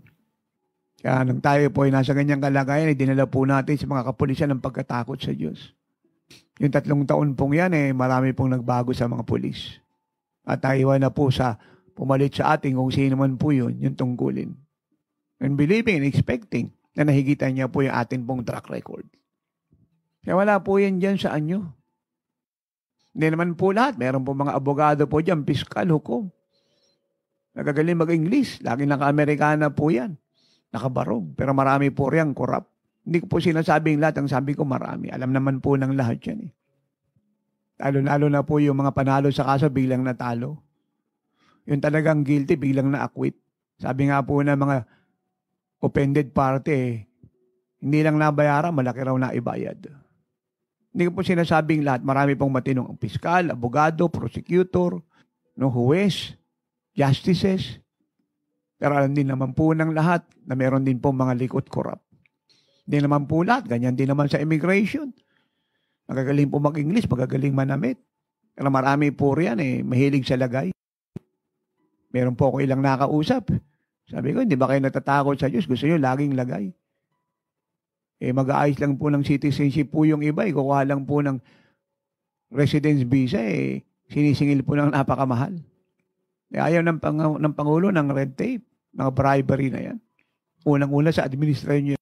Kaya nang tayo po ay nasa ganyang kalagayan, dinala po natin sa mga kapulisan ng pagkatakot sa Diyos. Yung 3 taon pong yan, marami pong nagbago sa mga pulis. At tayo na po sa pumalit sa ating kung sino man po yun, yung tungkulin. And believing and expecting na nahigitan niya po yung ating pong track record. Kaya wala po yan dyan sa anyo. Hindi naman po lahat. Meron po mga abogado po dyan, piskal, hukom. Nagagaling mag-English. Laging naka-Amerikana po yan. Nakabarong. Pero marami po riyan corrupt. Hindi ko po sinasabing lahat. Ang sabi ko marami. Alam naman po ng lahat yan. Lalo na po yung mga panalo sa kaso biglang natalo. Yung talagang guilty biglang na-acquit. Sabi nga po na mga offended party, hindi lang nabayaran, malaki raw na ibayad. Hindi ko po sinasabing lahat. Marami pong matinong piskal, abogado, prosecutor, huwes, justices. Pero alam din naman po ng lahat na meron din po mga likot corrupt. Hindi naman po lahat. Ganyan din naman sa immigration. Magagaling po mag-English, magagaling manamit. Pero marami po riyan mahilig sa lagay. Meron po ako ilang nakausap. Sabi ko, hindi ba kayo natatakot sa Diyos? Gusto nyo laging lagay. Mag-aayos lang po ng citizenship po yung iba. Kukuha lang po ng residence visa. Sinisingil po ng napakamahal. Ayaw ng Pangulo ng red tape, mga bribery na yan. Unang-una sa administrasyon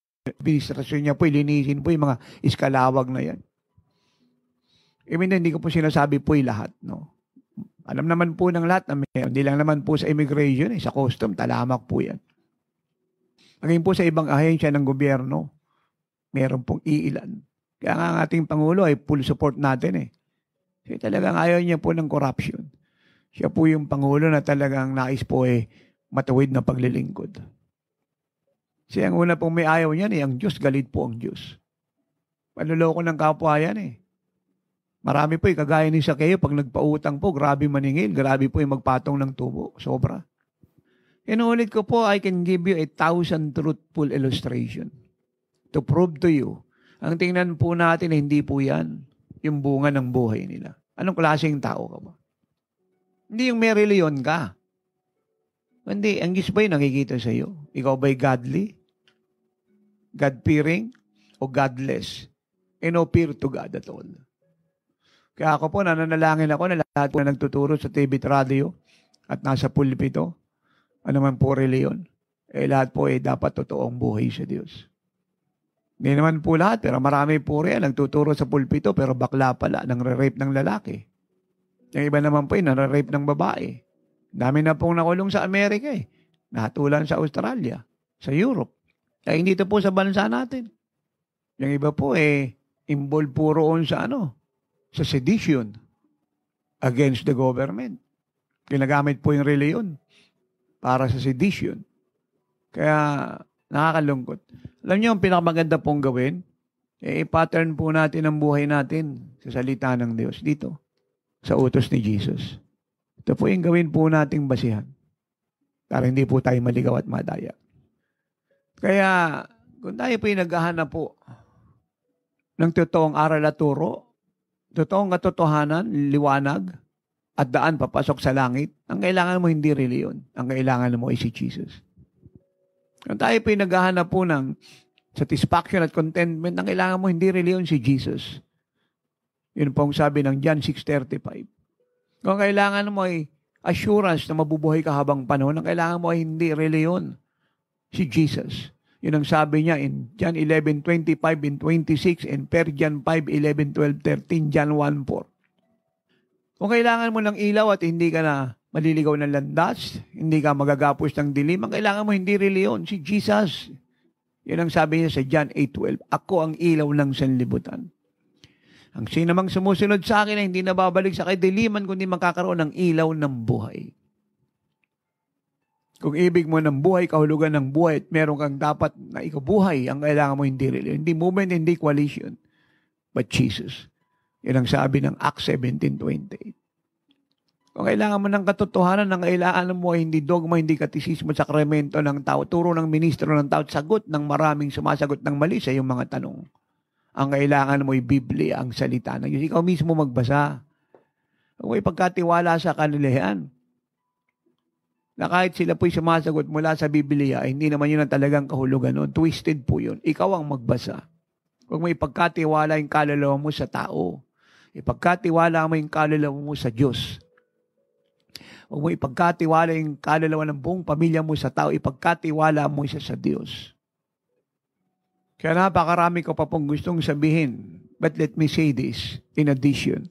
niya po, ilinisin po yung mga iskalawag na yan. Hindi ko po sinasabi po yung lahat. No? Alam naman po ng lahat na hindi lang naman po sa immigration, sa custom, talamak po yan. Ngayon po sa ibang ahensya ng gobyerno, meron pong iilan. Kaya nga ang ating Pangulo ay full support natin. Kasi talagang ayaw niya po ng corruption. Siya po yung Pangulo na talagang nais po matuwid na paglilingkod. Siya ang una pong may ayaw niyan ang Diyos, galit po ang Diyos. Panluloko ng kapwa yan Marami po kagaya ni Sakeo, pag nagpautang po, grabe maningil, grabe po yung magpatong ng tubo, sobra. Inuulit ko po, I can give you 1,000 truthful illustration to prove to you. Ang tingnan po natin, hindi po yan yung bunga ng buhay nila. Anong klaseng tao ka ba? Hindi yung Mary Leon ka. Hindi, ang Diyos ba'y nakikita sa iyo? Ikaw ba'y godly? God-fearing? O godless? And no fear to God at all. Kaya ako po, nananalangin ako na lahat po na nagtuturo sa TV at radio at nasa pulpito, ano man po reliyon, lahat po dapat totoong buhay sa Diyos. Hindi naman po lahat, pero marami po rin nagtuturo sa pulpito, pero bakla pala, nang-rape ng lalaki. Yung iba naman po nang-rape ng babae. Dami na pong nakulong sa Amerika Nahatulan sa Australia, sa Europe. Ay hindi ito po sa bansa natin. Yung iba po involved po roon sa sa sedition against the government. Ginagamit po yung reliyon para sa sedition. Kaya nakakalungkot. Alam niyo, ang pinakamaganda pong gawin, i-pattern po natin ang buhay natin sa salita ng Diyos dito, sa utos ni Jesus. Ito po yung gawin po nating basihan para hindi po tayo maligaw at madaya. Kaya, kung tayo po yung naghahanap po ng totoong aral at turo, totoong katotohanan, liwanag, at daan papasok sa langit, ang kailangan mo hindi reliyon. Ang kailangan mo ay si Jesus. Kung tayo po yung naghahanap po ng satisfaction at contentment, ang kailangan mo hindi reliyon si Jesus. Yun pong sabi ng John 6:35. Kung kailangan mo ay assurance na mabubuhay ka habang panahon, ang kailangan mo ay hindi reliyon si Jesus. Yun ang sabi niya in John 11:25 and 26 and 1 John 5:11, 12, 13, John 1:4. Kung kailangan mo ng ilaw at hindi ka na maliligaw ng landas, hindi ka magagapos ng dilim, ang kailangan mo hindi reliyon, si Jesus. Yun ang sabi niya sa John 8:12, ako ang ilaw ng sanlibutan. Ang sinamang sumusunod sa akin ay hindi nababalik sa kadiliman, kundi makakaroon ng ilaw ng buhay. Kung ibig mo ng buhay, kahulugan ng buhay, at meron kang dapat na ikabuhay, ang kailangan mo hindi reliyon. Hindi movement, hindi coalition, but Jesus. Yan ang sabi ng Acts 17:28. Kung kailangan mo ng katotohanan, ang kailangan mo ay hindi dogma, hindi katisismo, sakramento ng tao, turo ng ministro ng tao, sagot ng maraming sumasagot ng mali sa iyong mga tanong. Ang kailangan mo ay Biblia, ang salita ng Diyos. Ikaw mismo magbasa. Huwag mo ipagkatiwala sa kanila yan. Na kahit sila po'y sumasagot mula sa Biblia, ay hindi naman yun ang talagang kahulugan noon. Twisted po yun. Ikaw ang magbasa. Huwag mo ipagkatiwala yung kaluluwa mo sa tao. Ipagkatiwala mo yung kaluluwa mo sa Diyos. Huwag mo ipagkatiwala yung kaluluwa ng buong pamilya mo sa tao. Ipagkatiwala mo siya sa Diyos. Kaya napakarami ko pa pong gustong sabihin. But let me say this in addition.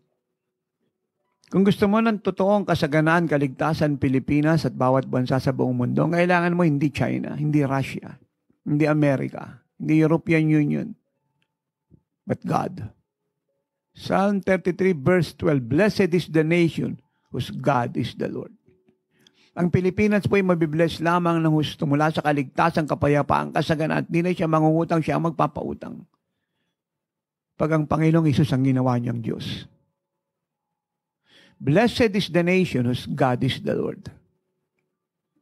Kung gusto mo ng totoong kasaganaan, kaligtasan, Pilipinas at bawat bansa sa buong mundo, kailangan mo hindi China, hindi Russia, hindi America, hindi European Union, but God. Psalm 33 verse 12, Blessed is the nation whose God is the Lord. Ang Pilipinas po ay mabibless lamang ng husto mula sa kaligtasan, kapayapaan, kasaganaan at hindi na siya mangungutang, siya ang magpapautang. Pag ang Panginoong Isus ang ginawa niyang Diyos. Blessed is the nation whose God is the Lord.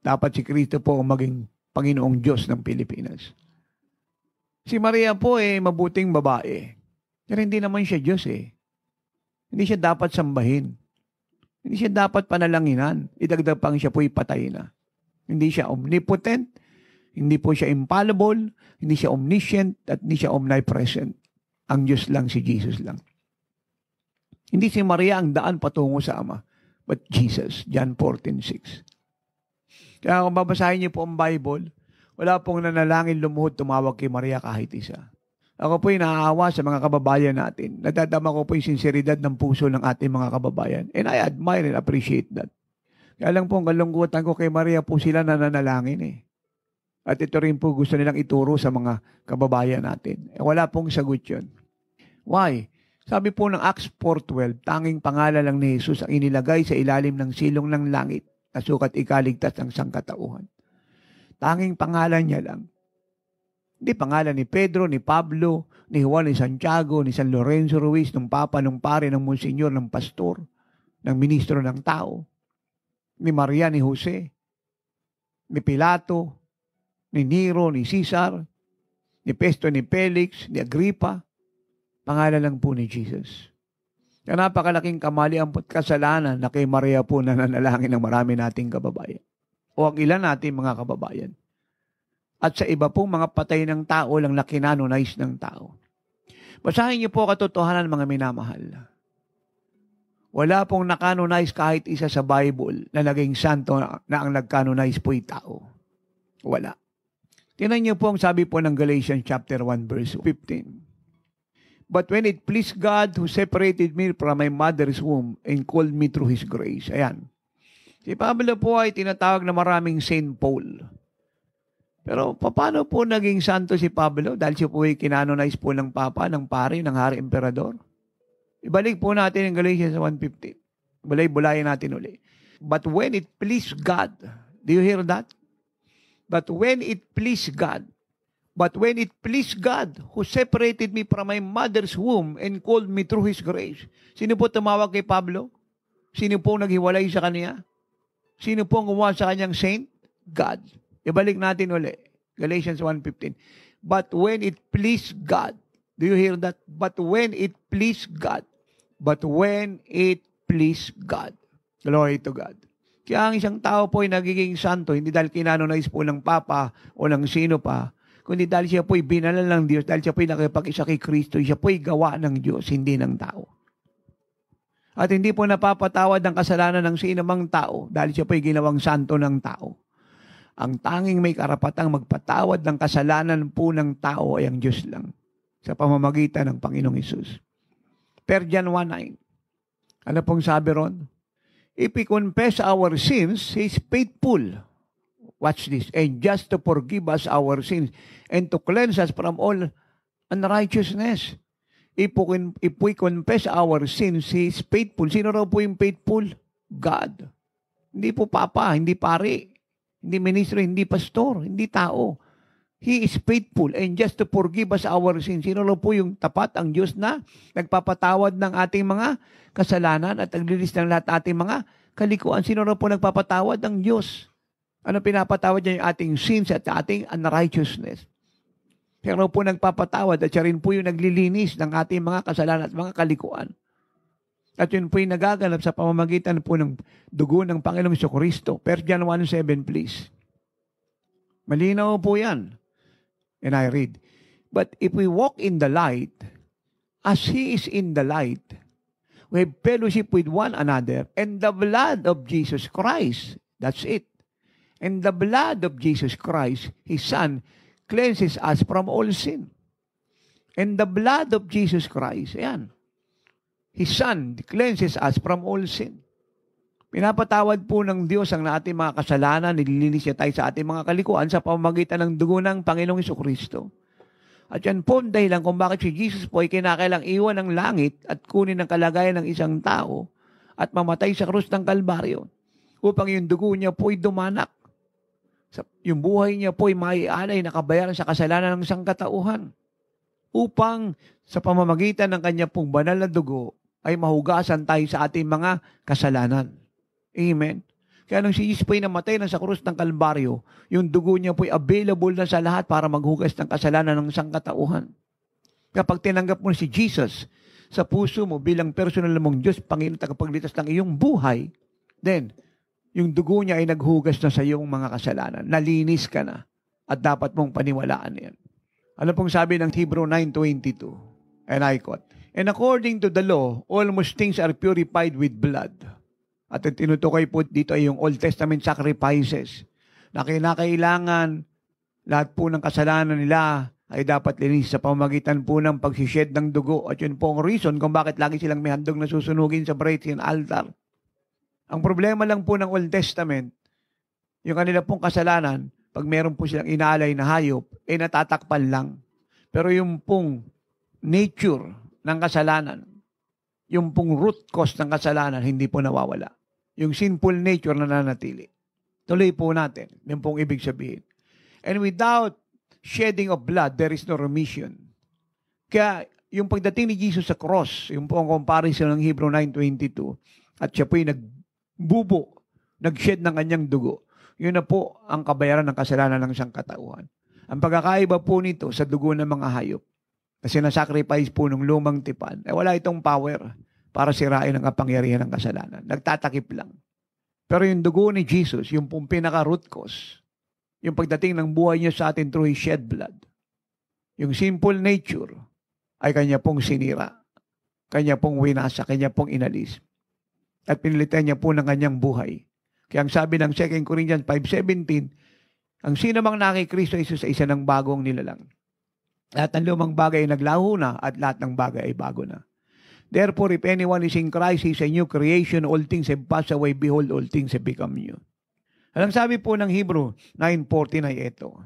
Dapat si Kristo po ang maging Panginoong Diyos ng Pilipinas. Si Maria po mabuting babae. Pero hindi naman siya Diyos Hindi siya dapat sambahin. Hindi siya dapat panalanginan. Idagdag pang siya po'y patay na. Hindi siya omnipotent. Hindi po siya infallible. Hindi siya omniscient. At hindi siya omnipresent. Ang Diyos lang, si Jesus lang. Hindi si Maria ang daan patungo sa Ama, but Jesus, John 14:6. Kaya kung babasahin niyo po ang Bible, wala pong nanalangin lumuhod tumawag kay Maria kahit isa. Ako po'y naaawa sa mga kababayan natin. Nadadama ko po yung sinseridad ng puso ng ating mga kababayan. And I admire and appreciate that. Kaya lang po ang kalungkutan ko kay Maria po sila nananalangin At ito rin po gusto nilang ituro sa mga kababayan natin. Wala pong sagot yun. Why? Sabi po ng Acts 4:12, tanging pangalan lang ni Jesus ang inilagay sa ilalim ng silong ng langit na sukat ikaligtas ng sangkatauhan. Tanging pangalan niya lang. Hindi pangalan ni Pedro, ni Pablo, ni Juan, ni Santiago, ni San Lorenzo Ruiz, ng Papa, ng Pare, ng Monsignor, ng Pastor, ng Ministro ng Tao, ni Maria, ni Jose, ni Pilato, ni Nero, ni Cesar, ni Pesto, ni Felix, ni Agripa. Pangalan lang po ni Jesus. Kaya napakalaking kamalian at kasalanan na kay Maria po nananalangin ng marami nating kababayan. O ang ilan nating mga kababayan. At sa iba pong mga patay ng tao lang na kinanonize ng tao. Basahin niyo po katotohanan mga minamahal. Wala pong nakanonize kahit isa sa Bible na naging santo na ang nagkanonize po'y tao. Wala. Tingnan niyo po ang sabi po ng Galatians chapter 1 verse 15. But when it pleased God who separated me from my mother's womb and called me through His grace. Ayan. Si Pablo po ay tinatawag na maraming Saint Paul. Pero paano po naging santo si Pablo? Dahil siya po ay kinanonize po ng Papa, ng Pari, ng Hari Emperador. Ibalik po natin yung Galatians 1:15. Bulay-bulayan natin uli. But when it pleased God, do you hear that? But when it pleased God, who separated me from my mother's womb and called me through His grace. Sino po tumawag kay Pablo? Sino po naghiwalay sa kanya? Sino po gumawa sa kanyang saint? God. Ibalik natin uli. Galatians 1:15. But when it pleased God, do you hear that? But when it pleased God. Glory to God. Kaya ang isang tao po ay nagiging santo, hindi dahil kinanonize po ng Papa o ng sino pa, kundi dahil siya po'y binalal ng Diyos, dahil siya po'y nakipag-isa kay Kristo, siya po'y gawa ng Diyos, hindi ng tao. At hindi po napapatawad ang kasalanan ng sinumang tao, dahil siya po'y ginawang santo ng tao. Ang tanging may karapatang magpatawad ng kasalanan po ng tao ay ang Diyos lang, sa pamamagitan ng Panginoong Hesus. Per John 1:9. Ano pong sabi ron? If we confess our sins, He is faithful. Watch this. And just to forgive us our sins and to cleanse us from all unrighteousness. If we confess our sins, He is faithful. Sino raw po yung faithful? God. Hindi po Papa, hindi pari, hindi ministro, hindi pastor, hindi tao. He is faithful and just to forgive us our sins. Sino raw po yung tapat? Ang Diyos na nagpapatawad ng ating mga kasalanan at naglilis ng lahat ating mga kalikuan. Sino raw po nagpapatawad? Ang Diyos. Ano pinapatawad niya? Yung ating sins at ating unrighteousness. Siya raw po nagpapatawad at siya rin po yung naglilinis ng ating mga kasalanan at mga kalikuan. At yun po yung nagaganap sa pamamagitan po ng dugo ng Panginoong Jesucristo. 1 John 1:7, please. Malinaw po yan. And I read, but if we walk in the light, as He is in the light, we have fellowship with one another, and the blood of Jesus Christ, that's it. And the blood of Jesus Christ, His Son, cleanses us from all sin. And the blood of Jesus Christ, ayan, His Son cleanses us from all sin. Pinapatawad po ng Diyos ang ating mga kasalanan, nililinis niya tayo sa ating mga kalikuan sa pamamagitan ng dugo ng Panginoong Jesucristo. At yan po ang dahilan kung bakit si Jesus po ay kinakailang iwan ng langit at kunin ang kalagayan ng isang tao at mamatay sa krus ng Kalbaryo upang yung dugo niya po ay dumanak. Yung buhay niya po ay maialay na kabayaran sa kasalanan ng sangkatauhan upang sa pamamagitan ng kanya pong banal na dugo ay mahugasan tayo sa ating mga kasalanan. Amen. Kaya nung si Jesus po ay namatay na sa krus ng Kalbaryo, yung dugo niya po ay available na sa lahat para maghugas ng kasalanan ng sangkatauhan. Kapag tinanggap mo si Jesus sa puso mo bilang personal mong Diyos, Panginoon, tagapagligtas ng iyong buhay, then, yung dugo niya ay naghugas na sa iyong mga kasalanan. Nalinis ka na at dapat mong paniwalaan yan. Ano pong sabi ng Hebrew 9:22? And I quote, and according to the law, almost things are purified with blood. At tinutukoy po dito ay yung Old Testament sacrifices na kinakailangan lahat po ng kasalanan nila ay dapat linis sa pamamagitan po ng pagsished ng dugo. At yun po ang reason kung bakit lagi silang may handog na susunugin sa Brazen altar. Ang problema lang po ng Old Testament, yung kanila pong kasalanan, pag meron po silang inaalay na hayop, ay natatakpan lang. Pero yung pong nature ng kasalanan, yung pong root cause ng kasalanan, hindi po nawawala. Yung sinful nature na nananatili. Tuloy po natin. Yung pong ibig sabihin. And without shedding of blood, there is no remission. Kaya yung pagdating ni Jesus sa cross, yung pong comparison ng Hebrew 9:22, at siya po'y nagbubo, nag-shed ng kanyang dugo, yun na po ang kabayaran ng kasalanan ng sangkatauhan. Ang pagkakaiba po nito sa dugo ng mga hayop, kasi na-sacrifice po ng lumang tipan, wala itong power para sirain ang kapangyarihan ng kasalanan. Nagtatakip lang. Pero yung dugo ni Jesus, yung pong pinaka-root cause, yung pagdating ng buhay niya sa atin through His shed blood, yung simple nature ay kanya pong sinira, kanya pong winasa, kanya pong inalis. At pinilitan niya po ng kanyang buhay. Kaya ang sabi ng 2 Corinthians 5:17, ang sino mang nakikristo ay isa isa ng bagong nilalang. Lahat ng lumang bagay ay naglaho na at lahat ng bagay ay bago na. Therefore, if anyone is in Christ, he is a new creation. All things have passed away. Behold, all things have become new. Alam sabi po ng Hebrew 9:14 ay ito.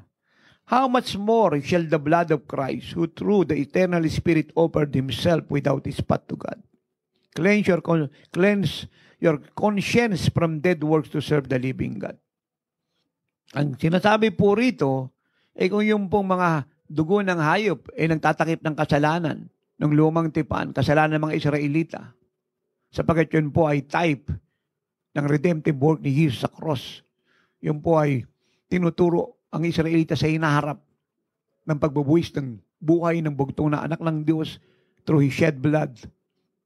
How much more shall the blood of Christ, who through the eternal Spirit offered himself without spot to God, cleanse your conscience from dead works to serve the living God. Ang sinasabi po rito, kung yung pong mga dugo ng hayop ay nagtatakip ng kasalanan ng lumang tipan, kasalanan ng mga Israelita, sapagkat yun po ay type ng redemptive work ni Jesus sa cross. Yun po ay tinuturo ang Israelita sa hinaharap ng pagbubuwis ng buhay ng bugtong na anak ng Diyos through His shed blood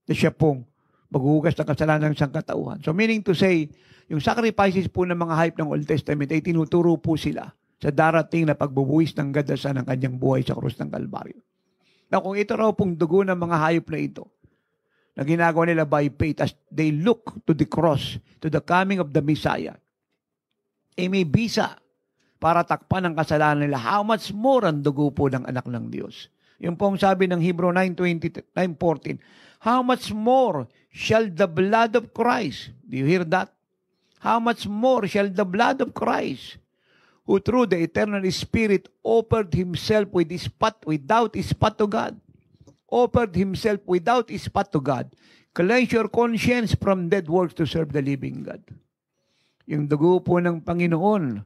na siya pong maghuhugas ng kasalanan ng sangkatauhan. So meaning to say, yung sacrifices po ng mga hayop ng Old Testament ay tinuturo po sila sa darating na pagbubuwis ng gadasan ng kanyang buhay sa krus ng Kalbaryo. Now kung ito raw pong dugo ng mga hayop na ito, na ginagawa nila by faith as they look to the cross, to the coming of the Messiah, may bisa para takpan ang kasalanan nila. How much more ang dugo po ng anak ng Diyos? Yung pong sabi ng Hebrew 9:14, how much more shall the blood of Christ, do you hear that? How much more shall the blood of Christ, who through the eternal Spirit offered himself without spot to God, cleanse your conscience from dead works to serve the living God. Yung dugo po ng Panginoon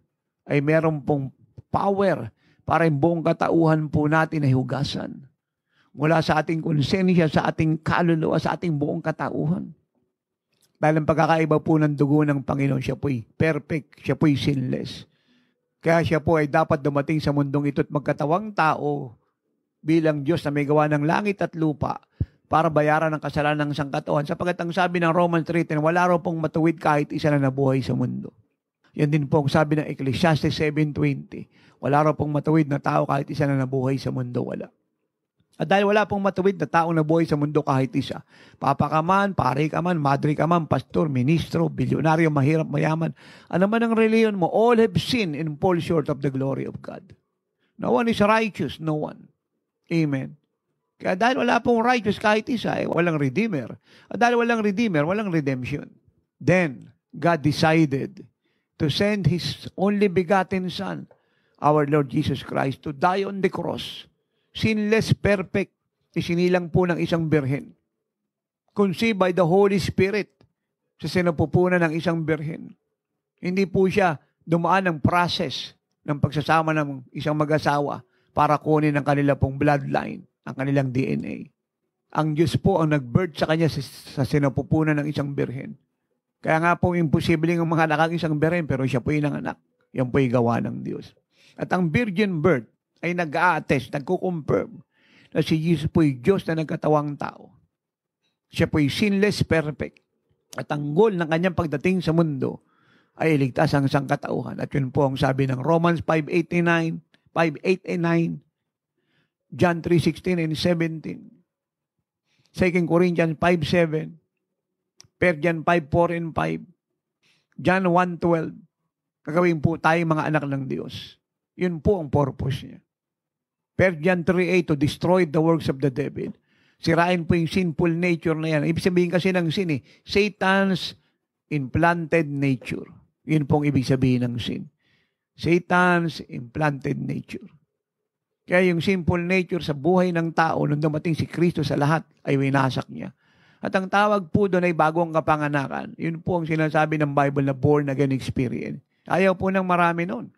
ay meron pong power para yung buong katauhan po natin ay hugasan. Mula sa ating konsensya, sa ating kaluluwa, sa ating buong katauhan. Dahil ang pagkakaiba po ng dugo ng Panginoon, siya po'y perfect, siya po'y sinless. Kaya siya po ay dapat dumating sa mundong ito at magkatawang tao bilang Diyos na may gawa ng langit at lupa para bayaran ang kasalanan ng sangkatauhan. Sapagkat ang sabi ng Romans 3:10, wala raw pong matuwid kahit isa na nabuhay sa mundo. Yan din po ang sabi ng Ecclesiastes 7:20. Wala raw pong matuwid na tao kahit isa na nabuhay sa mundo, wala. At dahil wala pong matuwid na taong nabuhay sa mundo kahit isa, papa ka man, pare ka man, madre ka man, pastor, ministro, bilyonaryo, mahirap, mayaman, ano man ang reliyon mo, all have sinned and fall short of the glory of God. No one is righteous, no one. Amen. Kaya dahil wala pong righteous kahit isa, walang redeemer. At dahil walang redeemer, walang redemption. Then, God decided to send His only begotten Son, our Lord Jesus Christ, to die on the cross. Sinless, perfect, isinilang po ng isang birhen. Conceived by the Holy Spirit sa sinapupunan ng isang birhen. Hindi po siya dumaan ng process ng pagsasama ng isang mag-asawa para kunin ang kanila pong bloodline, ang kanilang DNA. Ang Diyos po ang nag-birth sa kanya sa sinapupunan ng isang birhen. Kaya nga po imposible ang mga anak ang isang birhen, pero siya po yung nanganak. Yan po yung gawa ng Diyos. At ang virgin birth ay nag-a-attest, nagko-confirm na si Jesus po yung Diyos na nagkatawang tao. Siya po yung sinless, perfect. At ang goal ng kanyang pagdating sa mundo ay iligtas ang sangkatauhan. At yun po ang sabi ng Romans 5:8 and 9, John 3:16 and 17, 2 Corinthians 5:7, 1 John 5:4 and 5, John 1:12. Gagawin po tayong mga anak ng Diyos. Yun po ang purpose niya. 1 John 3:8, to destroy the works of the devil. Sirain po yung sinful nature na yan. Ibig sabihin kasi ng sin, Satan's implanted nature. Yun pong ibig sabihin ng sin. Satan's implanted nature. Kaya yung sinful nature sa buhay ng tao nung dumating si Kristo sa lahat ay winasak niya. At ang tawag po doon ay bagong kapanganakan. Yun po ang sinasabi ng Bible na born again experience. Ayaw po ng marami noon.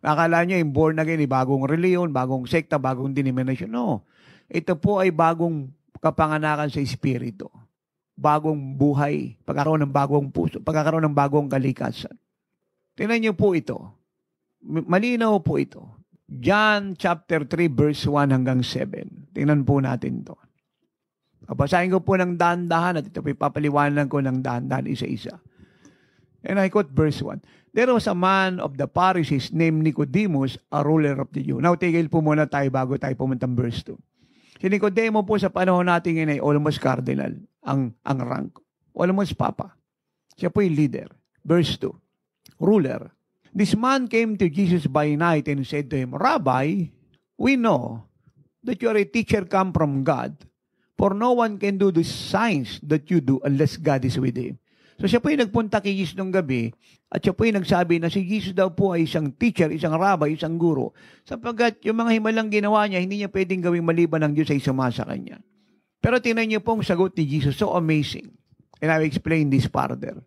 Akala niya yung born again ay bagong reliyon, bagong sekta, bagong denomination. No. Ito po ay bagong kapanganakan sa Espiritu. Bagong buhay, pagkakaroon ng bagong puso, pagkakaroon ng bagong kalikasan. Tingnan niyo po ito. Malinaw po ito. John chapter 3 verse 1 hanggang 7. Tingnan po natin ito. Babasahin ko po ng dahan-dahan at ito po ipapaliwanan ko ng dahan-dahan isa-isa. And I quote verse 1. There was a man of the Pharisees named Nicodemus, a ruler of the Jews. Now, tigil po muna tayo bago tayo pumuntang verse 2. Si Nicodemo po sa panahon natin ngayon ay almost cardinal ang rank. Almost papa. Siya po yung leader. Verse 2. Ruler. This man came to Jesus by night and said to him, Rabbi, we know that you are a teacher come from God, for no one can do the signs that you do unless God is with him. So siya po yung nagpunta kay Jesus nung gabi at siya po yung nagsabi na si Jesus daw po ay isang teacher, isang rabbi, isang guro. Sapagkat yung mga himalang ginawa niya, hindi niya pwedeng gawing maliban ng Diyos ay sumasa kanya. Pero tingnan niyo po ang sagot ni Jesus, so amazing. And I will explain this further.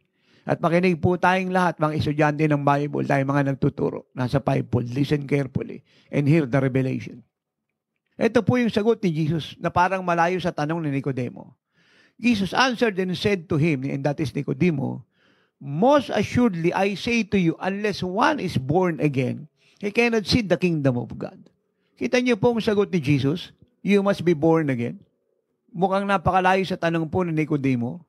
At makinig po tayong lahat, mga estudyante ng Bible, tayong mga nagtuturo, nasa fivefold, listen carefully and hear the revelation. Ito po yung sagot ni Jesus na parang malayo sa tanong ni Nicodemo. Jesus answered and said to him, and that is Nicodemo, most assuredly I say to you, unless one is born again, he cannot see the kingdom of God. Kita niyo po ang sagot ni Jesus, you must be born again. Mukhang napakalayo sa tanong po ni Nicodemo.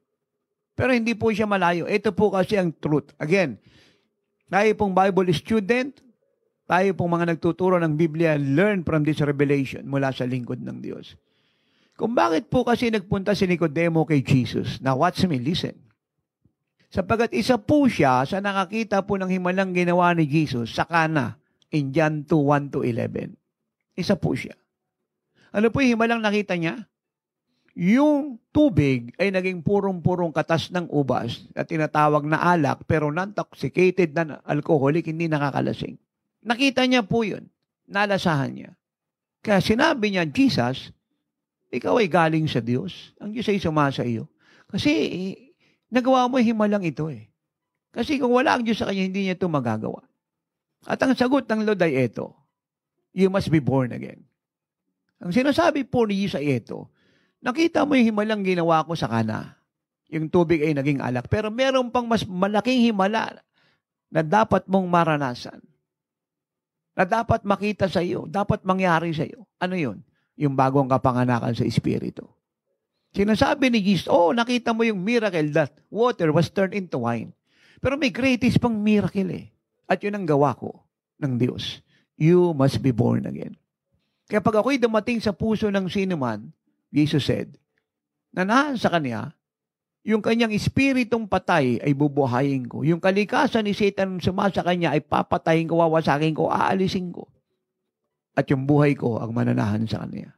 Pero hindi po siya malayo. Ito po kasi ang truth. Again, tayo pong Bible student, tayo pong mga nagtuturo ng Biblia, learn from this revelation mula sa lingkod ng Diyos. Kung bakit po kasi nagpunta si Nicodemo kay Jesus? Now watch me, listen. Sapagat isa po siya sa nakakita po ng himalang ginawa ni Jesus sa Cana in John 2:1-11. Isa po siya. Ano po yung himalang nakita niya? Yung tubig ay naging purong-purong katas ng ubas at tinatawag na alak pero non-toxicated na alcoholic, hindi nakakalasing. Nakita niya po yun. Nalasahan niya. Kaya sinabi niya, Jesus, ikaw ay galing sa Diyos. Ang Diyos ay sumasa iyo. Kasi nagawa mo himalang ito eh. Kasi kung wala ang Diyos sa kanya, hindi niya ito magagawa. At ang sagot ng Lord ay ito, you must be born again. Ang sinasabi po ni Jesus ay ito, nakita mo yung himalang ginawa ko sa Cana. Yung tubig ay naging alak. Pero meron pang mas malaking himala na dapat mong maranasan. Na dapat makita sa iyo. Dapat mangyari sa iyo. Ano yun? Yung bagong kapanganakan sa Espiritu. Sinasabi ni Jesus, nakita mo yung miracle that water was turned into wine. Pero may greatest pang miracle eh. At yun ang gawa ko ng Diyos. You must be born again. Kaya pag ako'y dumating sa puso ng sinuman, Jesus said, na naan sa kanya, yung kanyang espiritong patay ay bubuhayin ko. Yung kalikasan ni Satan sumasa kanya ay papatayin ko, wawasakin ko, aalisin ko. At yung buhay ko ang mananahan sa kanya.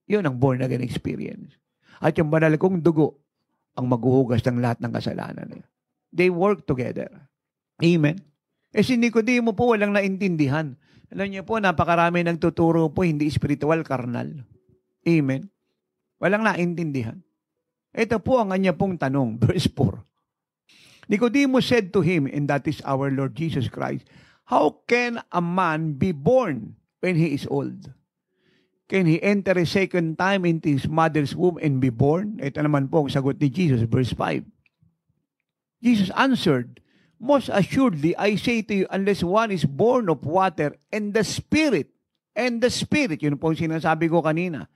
Yun ang born again experience. At yung banal kong dugo ang maghuhugas ng lahat ng kasalanan niya. They work together. Amen. Si Nicodemo po walang naintindihan. Alam niyo po, napakarami nagtuturo po, hindi spiritual, carnal. Amen. Walang naintindihan. Ito po ang kanya pong tanong, verse 4. Nicodemus said to him, and that is our Lord Jesus Christ, how can a man be born when he is old? Can he enter a second time into his mother's womb and be born? Ito naman po ang sagot ni Jesus, verse 5. Jesus answered, most assuredly, I say to you, unless one is born of water and the Spirit, yun po ang sinasabi ko kanina,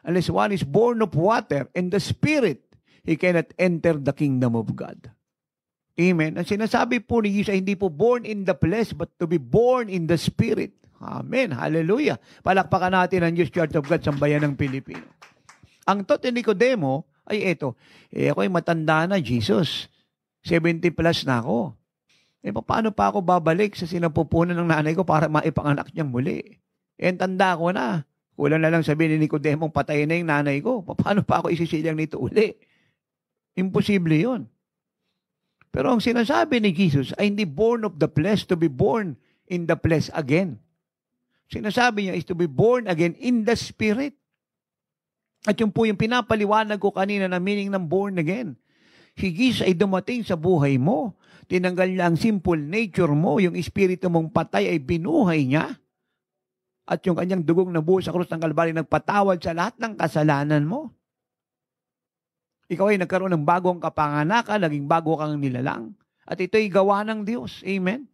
unless one is born of water and the Spirit, he cannot enter the kingdom of God. Amen. Ang sinasabi po ni Jesus ay hindi po born in the flesh, but to be born in the Spirit. Amen. Hallelujah. Palakpakan natin ang Diyos Church of God sa bayan ng Pilipino. Ang thought ni Nicodemo ay ito, ako ay matanda na, Jesus. 70 plus na ako. Paano pa ako babalik sa sinapupunan ng nanay ko para maipanganak niyang muli? Tanda ko na. Kulang na lang sabihin ni Nicodemo, patayin na yung nanay ko. Paano pa ako isisilang nito uli? Imposible yun. Pero ang sinasabi ni Jesus ay hindi born of the flesh to be born in the flesh again. Sinasabi niya is to be born again in the Spirit. At yun po yung pinapaliwanag ko kanina na meaning ng born again. Si Jesus ay dumating sa buhay mo. Tinanggal niya ang simple nature mo. Yung espiritu mong patay ay binuhay niya. At yung kanyang dugong nabuo sa krus ng Kalbaryo nagpatawad sa lahat ng kasalanan mo. Ikaw ay nagkaroon ng bagong kapanganakan, naging bago kang nilalang. At ito'y gawa ng Diyos. Amen?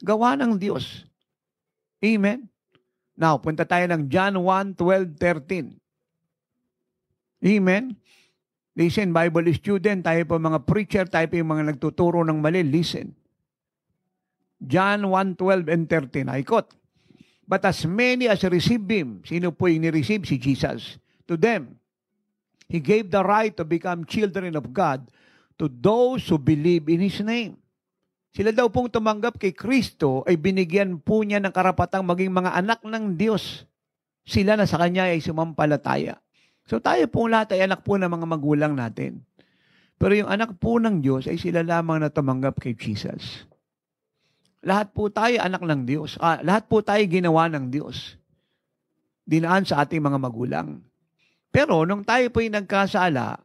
Gawa ng Diyos. Amen? Now, punta tayo ng John 1:12-13. Amen? Listen, Bible student, tayo po mga preacher, tayo po yung mga nagtuturo ng mali. Listen. John 1:12-13. I quote, but as many as receive Him, sino po yung ni-receive? Si Jesus. To them, He gave the right to become children of God to those who believe in His name. Sila daw pong tumanggap kay Kristo ay binigyan po niya ng karapatang maging mga anak ng Diyos. Sila na sa Kanya ay sumampalataya. So tayo pong lahat ay anak po ng mga magulang natin. Pero yung anak po ng Diyos ay sila lamang na tumanggap kay Jesus. Lahat po tayo anak ng Diyos. Lahat po tayo ginawa ng Diyos. Dinaan sa ating mga magulang. Pero nung tayo po'y nagkasala,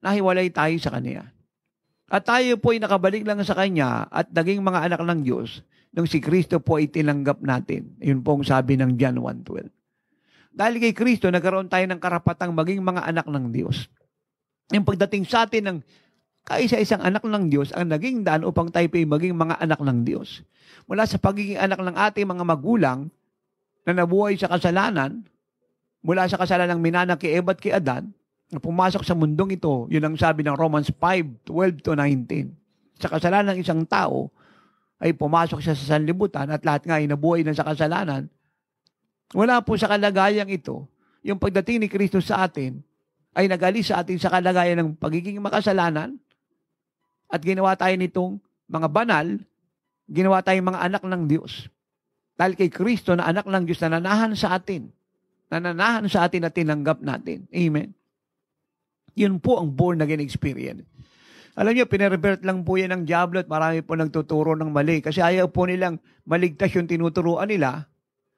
nahiwalay tayo sa Kanya. At tayo po'y nakabalik lang sa Kanya at naging mga anak ng Diyos nung si Kristo po ay tinanggap natin. Yun pong sabi ng John 1:12. Dahil kay Kristo, nagkaroon tayo ng karapatang maging mga anak ng Diyos. Yung pagdating sa atin ng kaisa-isang anak ng Diyos ang naging daan upang tayo po'y maging mga anak ng Diyos. Mula sa pagiging anak ng ating mga magulang na nabuhay sa kasalanan, mula sa kasalanang minana kay Eva at kay Adan, na pumasok sa mundong ito, yun ang sabi ng Romans 5:12-19. Sa kasalanan ng isang tao, ay pumasok siya sa sanlibutan at lahat nga ay nabuhay na sa kasalanan. Wala po sa kalagayang ito, yung pagdating ni Kristo sa atin, ay nag-alis sa atin sa kalagayan ng pagiging makasalanan at ginawa tayo nitong mga banal, ginawa tayong mga anak ng Diyos. Dahil kay Kristo na anak ng Diyos, nananahan sa atin at tinanggap natin. Amen. Yun po ang born again experience. Alam niyo, pinervert lang po yan ng diablo at marami po nagtuturo ng mali kasi ayaw po nilang maligtas yung tinuturuan nila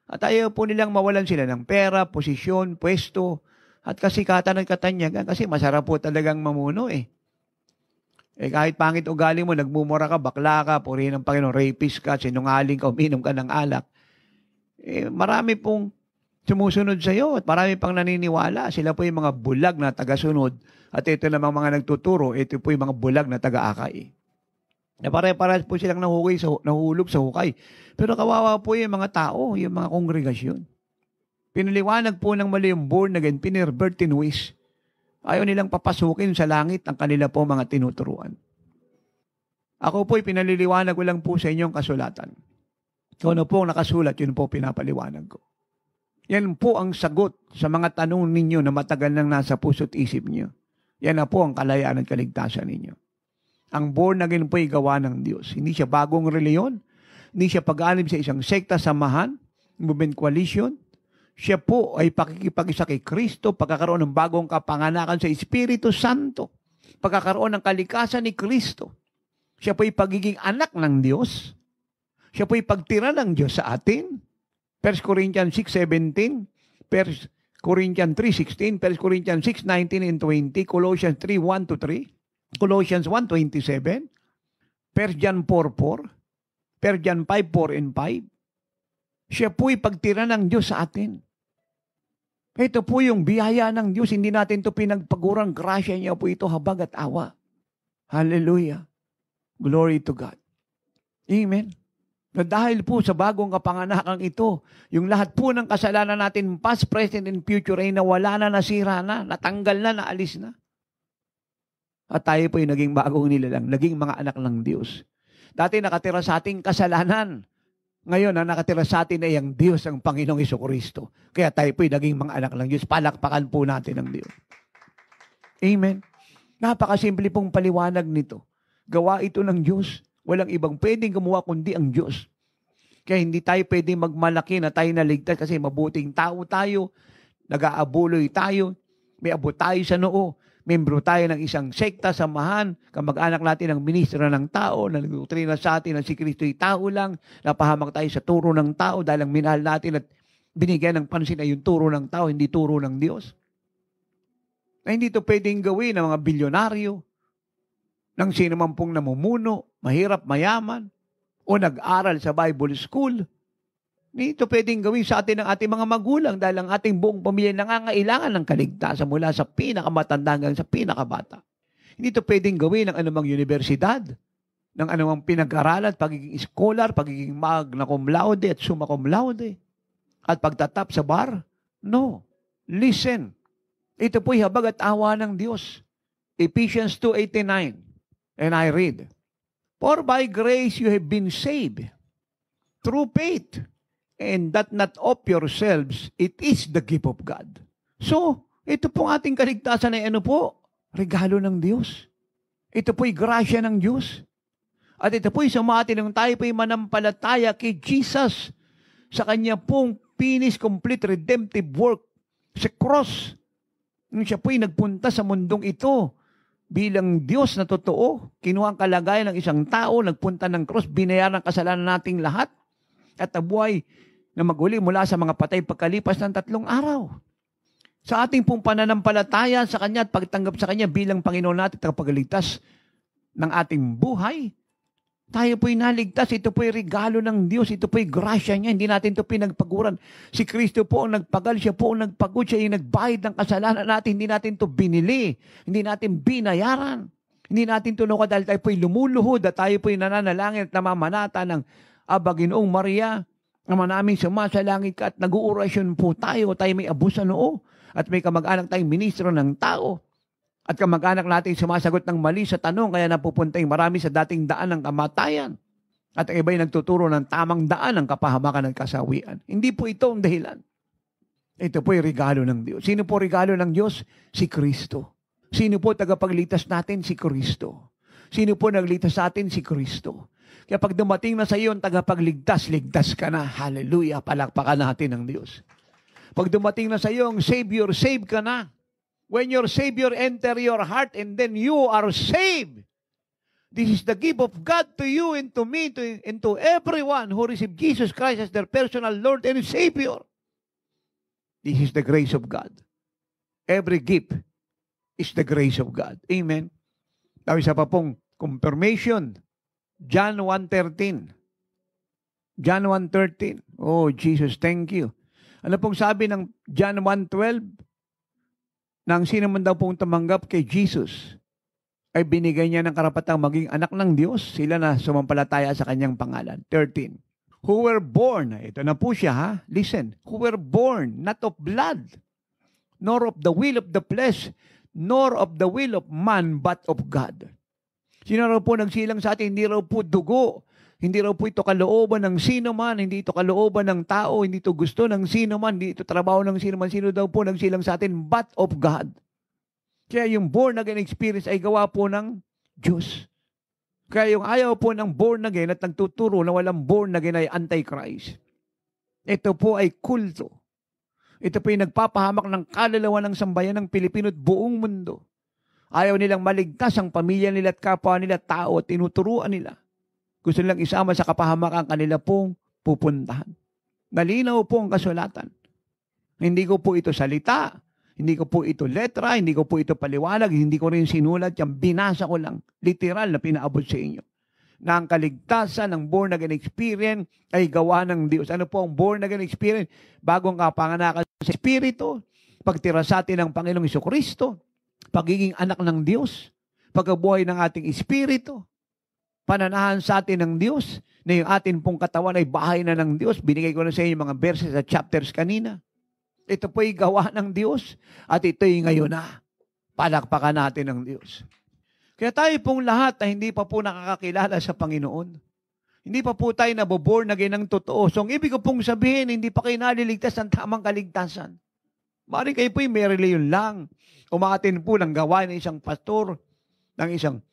at ayaw po nilang mawalan sila ng pera, posisyon, pwesto, at kasikatan ng katanyagan kasi masarap po talagang mamuno eh. Kahit pangit ugali mo, nagmumura ka, bakla ka, purihin ng Panginoon, rapist ka, sinungaling ka, uminom ka ng alak. Marami pong sumusunod sa iyo at marami pang naniniwala. Sila po yung mga bulag na tagasunod at ito namang mga nagtuturo, ito po yung mga bulag na taga-akay. Na pare-parehas po silang nahulog sa hukay. Pero kawawa po yung mga tao, yung mga kongregasyon. Pinaliwanag po ng mali yung born again, pinervert, tinwist. Ayaw nilang papasukin sa langit ang kanila po mga tinuturuan. Ako po'y pinaliliwanag ko lang po sa inyong kasulatan. Kung ano po nakasulat, yun po pinapaliwanag ko. Yan po ang sagot sa mga tanong ninyo na matagal nang nasa puso't isip niyo. Yan na po ang kalayaan at kaligtasan ninyo. Ang born again po'y gawa ng Diyos. Hindi siya bagong reliyon. Hindi siya pag-alib sa isang sekta, samahan, movement, coalition. Siya po ay pakikipag-isa kay Kristo, pagkakaroon ng bagong kapanganakan sa Espiritu Santo, pagkakaroon ng kalikasan ni Kristo. Siya po ay pagiging anak ng Diyos. Siya po ay pagtira ng Diyos sa atin. 1 Corinthians 6:17, 1 Corinthians 3:16, 1 Corinthians 6:19 and 20, Colossians 3:1-3, Colossians 1:27, 1 John 4:4, 1 John 5:4 and 5. Siya po ay pagtira ng Diyos sa atin. Ito po yung biyaya ng Diyos. Hindi natin ito pinagpagurang. Grasya niya po ito, habag at awa. Hallelujah. Glory to God. Amen. Na dahil po sa bagong kapanganakang ito, yung lahat po ng kasalanan natin, past, present, and future, ay nawala na, nasira na, natanggal na, naalis na. At tayo po yung naging bagong nilalang, naging mga anak ng Diyos. Dati nakatira sa ating kasalanan. Ngayon, ang nakatira sa atin ay ang Diyos, ang Panginoong Jesucristo. Kaya tayo po'y naging mga anak ng Diyos. Palakpakan po natin ang Diyos. Amen. Napakasimple pong paliwanag nito. Gawa ito ng Diyos. Walang ibang pwedeng gumawa kundi ang Diyos. Kaya hindi tayo pwedeng magmalaki na tayo naligtas kasi mabuting tao tayo, nag-aabuloy tayo, may abot tayo sa noo. Membro tayo ng isang sekta, samahan, kamag-anak natin ng ministro ng tao, na nagdoktrina sa atin na si Kristo'y tao lang, napahamak tayo sa turo ng tao dahil ang minahal natin at binigyan ng pansin ay yung turo ng tao, hindi turo ng Diyos. Na hindi ito pwedeng gawin ng mga bilyonaryo, ng sino man pong namumuno, mahirap, mayaman, o nag-aral sa Bible School. Hindi ito pwedeng gawin sa atin ng ating mga magulang dahil ang ating buong pamilya nangangailangan ng kaligtasan mula sa pinakamatanda hanggang sa pinakabata. Hindi ito pwedeng gawin ng anumang universidad, ng anumang pinag-aralan, pagiging scholar, pagiging magna cum laude at summa cum laude, at pagtatap sa bar. No. Listen. Ito po'y habag at awa ng Diyos. Ephesians 2:89. And I read, For by grace you have been saved through faith, and that not of yourselves, it is the gift of God. So, ito pong ating kaligtasan ay ano po? Regalo ng Diyos. Ito po'y grasya ng Diyos. At ito po'y sumatin ng tayo po'y manampalataya kay Jesus sa kanya pong finished, complete, redemptive work sa cross. Nung siya po'y nagpunta sa mundong ito, bilang Diyos na totoo, kinuha ang kalagayan ng isang tao, nagpunta ng cross, binayaran ang kasalanan nating lahat, at nabuhay na maguli mula sa mga patay pagkalipas ng 3 araw. Sa ating pong pananampalataya sa Kanya at pagtanggap sa Kanya bilang Panginoon natin at tagapagligtas ng ating buhay, tayo po'y naligtas. Ito po'y regalo ng Diyos. Ito po'y grasya niya. Hindi natin ito pinagpaguran. Si Kristo po ang nagpagal. Siya po ang nagpagod. Siya yung nagbayad ng kasalanan natin. Hindi natin ito binili. Hindi natin binayaran. Hindi natin tunukan dahil tayo po'y lumuluhod at tayo po'y nananalangin at namamanata ng Ginoong Maria. Ama namin sumasalangit ka at nag-uurasyon po tayo. Tayo may abusa noo at may kamag-anak tayong ministro ng tao. At kamag-anak natin sumasagot ng mali sa tanong, kaya napupunta yung marami sa dating daan ng kamatayan. At ang iba'y nagtuturo ng tamang daan ng kapahamakan at kasawian. Hindi po ito ang dahilan. Ito po yung regalo ng Diyos. Sino po regalo ng Diyos? Si Kristo. Sino po tagapagligtas natin? Si Kristo. Sino po nagligtas sa atin? Si Kristo. Kaya pag dumating na sa iyo ang tagapagligtas, ligtas ka na. Hallelujah! Palakpakan natin ng Diyos. Pag dumating na sa iyo ang Savior, save ka na. When your Savior enter your heart and then you are saved. This is the gift of God to you and to me and to everyone who received Jesus Christ as their personal Lord and Savior. This is the grace of God. Every gift is the grace of God. Amen. Tapos isa pa pong confirmation. John 1:13. John 1:13. Oh, Jesus, thank you. Ano pong sabi ng John 1:12? Nang sino man daw pong tumanggap kay Jesus, ay binigay niya ng karapatang maging anak ng Diyos, sila na sumampalataya sa kanyang pangalan. 13. Who were born, ito na po siya ha, listen, who were born not of blood, nor of the will of the flesh, nor of the will of man, but of God. Sino raw po nagsilang sa atin, hindi raw po dugo, hindi raw po ito kalooban ng sino man, hindi ito kalooban ng tao, hindi ito gusto ng sino man, hindi ito trabaho ng sino man. Sino daw po nagsilang sa atin? But of God. Kaya yung born again experience ay gawa po ng Diyos. Kaya yung ayaw po ng born again at nagtuturo na walang born again ay antichrist. Ito po ay kulto. Ito po yung nagpapahamak ng kaluluwa ng sambayan ng Pilipino at buong mundo. Ayaw nilang maligtas ang pamilya nila at kapwa nila tao at tinuturuan nila. Gusto nilang isama sa kapahamakan kanila pong pupuntahan. Nalinaw po ang kasulatan. Hindi ko po ito salita, hindi ko po ito letra, hindi ko po ito paliwanag, hindi ko rin sinulat, yung binasa ko lang, literal na pinaabot sa inyo. Na ang kaligtasan ng born again experience ay gawa ng Diyos. Ano po ang born again experience? Bagong kapanganakan sa Espiritu, pagtira sa atin ng Panginoong Jesucristo, pagiging anak ng Diyos, pagkabuhay ng ating Espiritu, pananahan sa atin ng Diyos, na yung atin pong katawan ay bahay na ng Diyos. Binigay ko na sa inyo mga verses at chapters kanina. Ito po'y gawa ng Diyos at ito'y ngayon na. Palakpakan natin ng Diyos. Kaya tayo pong lahat na hindi pa po nakakakilala sa Panginoon. Hindi pa po tayo naboborn again ng totoo. So, ang ibig ko pong sabihin, hindi pa kayo naliligtas ng tamang kaligtasan. Maaaring kayo po'y may reliyon lang. Umaatin po ng gawain ng isang pastor, ng isang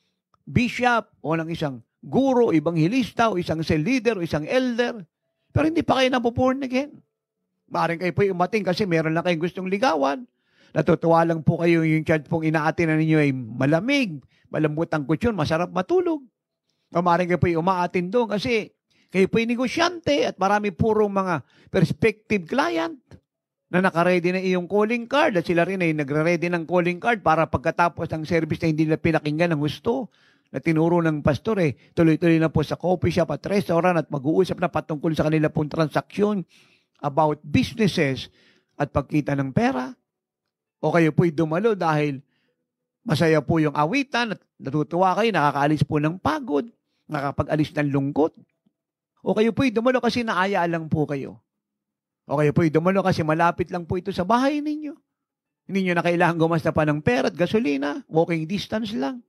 bishop, o ng isang guro, ebanghilista, o isang cell leader, o isang elder. Pero hindi pa kayo naboborn again. Maaaring kayo po'y umating kasi meron lang kayong gustong ligawan. Natutuwa lang po kayo yung church pong inaatin na ninyo ay malamig, malambot ang kutsyon, masarap matulog. O maaaring kayo po'y umaatin doon kasi kayo po'y negosyante at marami purong mga prospective client na nakaredy na iyong calling card at sila rin ay nagre-ready ng calling card para pagkatapos ng service na hindi nila pinakinggan ng gusto na tinuro ng pastor tuloy-tuloy na po sa coffee shop at restaurant at mag-uusap na patungkol sa kanila pong transaksyon about businesses at pagkita ng pera. O kayo po'y dumalo dahil masaya po yung awitan at natutuwa kayo, nakakaalis po ng pagod, nakapag-alis ng lungkot. O kayo po'y dumalo kasi naaya lang po kayo. O kayo po'y dumalo kasi malapit lang po ito sa bahay ninyo. Hindi nyo na kailangan gumasta pa ng pera at gasolina, walking distance lang.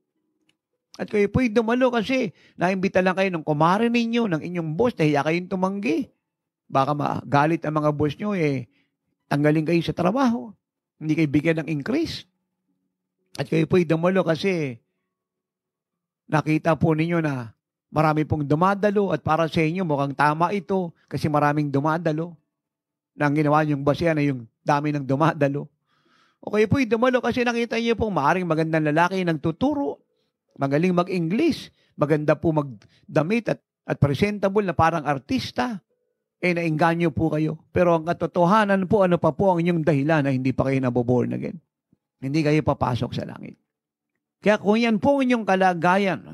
At kayo po'y dumalo kasi naimbita lang kayo ng kumare ninyo, ng inyong boss, nahiya kayong tumanggi. Baka magalit ang mga boss nyo, tanggalin kayo sa trabaho. Hindi kayo bigyan ng increase. At kayo po'y dumalo kasi nakita po ninyo na marami pong dumadalo at para sa inyo mukhang tama ito kasi maraming dumadalo. Na ang ginawa niyong basihan ay yung dami ng dumadalo. O kayo po'y dumalo kasi nakita niyo pong maaring magandang lalaki nagtuturo, magaling mag-English, maganda po magdamit at presentable na parang artista. Nainganyo po kayo. Pero ang katotohanan po, ano pa po ang inyong dahilan na hindi pa kayo naboborn again? Hindi kayo papasok sa langit. Kaya kung yan po ang inyong kalagayan,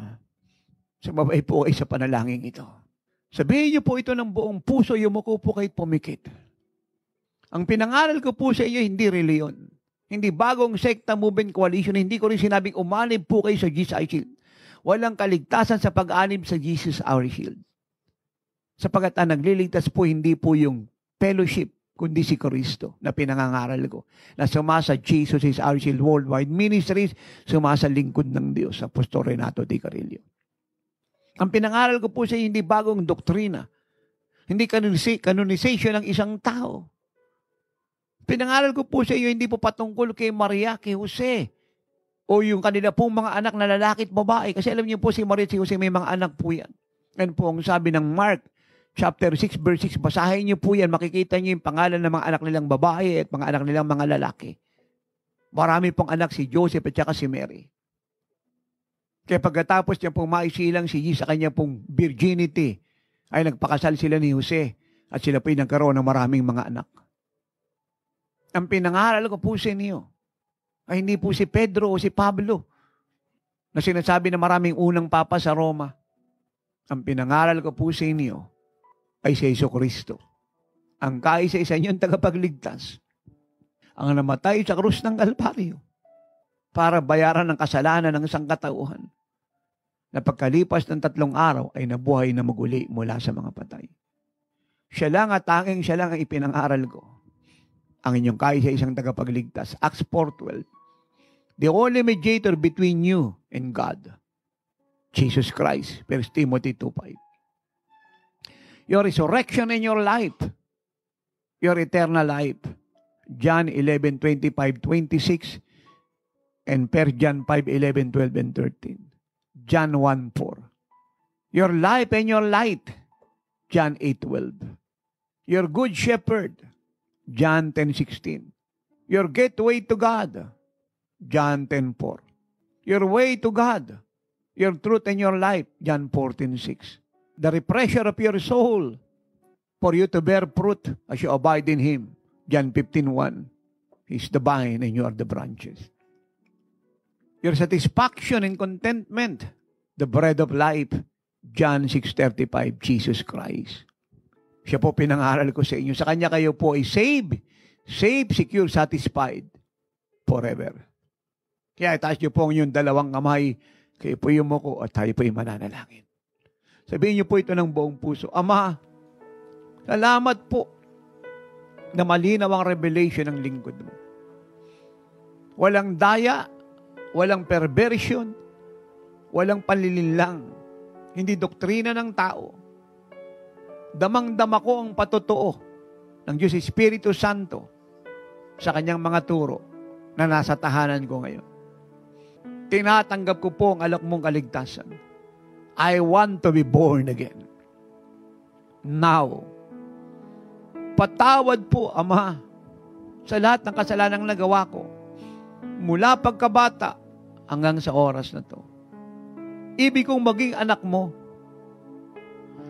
sumabay po kayo sa panalangin ito. Sabihin niyo po ito ng buong puso, yumuko po kayo pumikit. Ang pinangaral ko po sa inyo, hindi reliyon. Hindi bagong sekta movement coalition. Hindi ko rin sinabing umanib po kayo sa Jesus Our Shield. Walang kaligtasan sa pag-anib sa Jesus Our Shield. Sapagat ang nagliligtas po, hindi po yung fellowship, kundi si Kristo na pinangangaral ko. Na sumasa Jesus is Our Shield Worldwide Ministries, sumasa lingkod ng Diyos, Apostol Renato Di Carillo. Ang pinangaral ko po sa hindi bagong doktrina, hindi canonization ng isang tao. Pinangaral ko po sa iyo, hindi po patungkol kay Maria, kay Jose, o yung kanila pong mga anak na lalaki at babae. Kasi alam niyo po si Maria at si Jose, may mga anak po yan. Yan po ang sabi ng Mark, chapter 6, verse 6. Basahin niyo po yan, makikita niyo yung pangalan ng mga anak nilang babae at mga anak nilang mga lalaki. Marami pong anak si Joseph at saka si Mary. Kaya pagkatapos niya pong maisilang si Jesus sa kanya pong virginity, ay nagpakasal sila ni Jose at sila po'y nagkaroon ng maraming mga anak. Ang pinangaral ko po sa inyo ay hindi po si Pedro o si Pablo na sinasabi na maraming unang papa sa Roma. Ang pinangaral ko po sa inyo ay si Jesucristo. Ang kaisa-isa niyong tagapagligtas. Ang namatay sa krus ng Kalbaryo para bayaran ng kasalanan ng sangkatauhan na pagkalipas ng 3 araw ay nabuhay na maguli mula sa mga patay. Siya lang at tanging siya lang ang ipinangaral ko. Ang inyong kaisa-isang tagapagligtas. Acts 4:12. The only mediator between you and God, Jesus Christ. 1 Timothy 2:5. Your resurrection in your life, your eternal life. John 11:25-26 and 1 John 5:11, 12, and 13. John 1:4. Your life and your light. John 8:12. Your good shepherd. John 10:16. Your gateway to God. John 10:4. Your way to God. Your truth and your life. John 14:6. The refresher of your soul for you to bear fruit as you abide in Him. John 15:1. He's the vine and you are the branches. Your satisfaction and contentment. The bread of life. John 6:35. Jesus Christ. Siya po pinangaral ko sa inyo. Sa Kanya kayo po ay save, secure, satisfied, forever. Kaya itaas niyo po ang inyong dalawang kamay. Kayo po yumuko at tayo po ay mananalangin. Sabihin niyo po ito ng buong puso. Ama, salamat po na malinaw ang revelation ng lingkod mo. Walang daya, walang perversion, walang panlilinlang, hindi doktrina ng tao. Damang-dama ko ang patotoo ng Diyos Espiritu Santo sa kanyang mga turo na nasa tahanan ko ngayon. Tinatanggap ko po ang alok mong kaligtasan. I want to be born again. Now, patawad po, Ama, sa lahat ng kasalanang nagawa ko mula pagkabata hanggang sa oras na to. Ibig kong maging anak mo.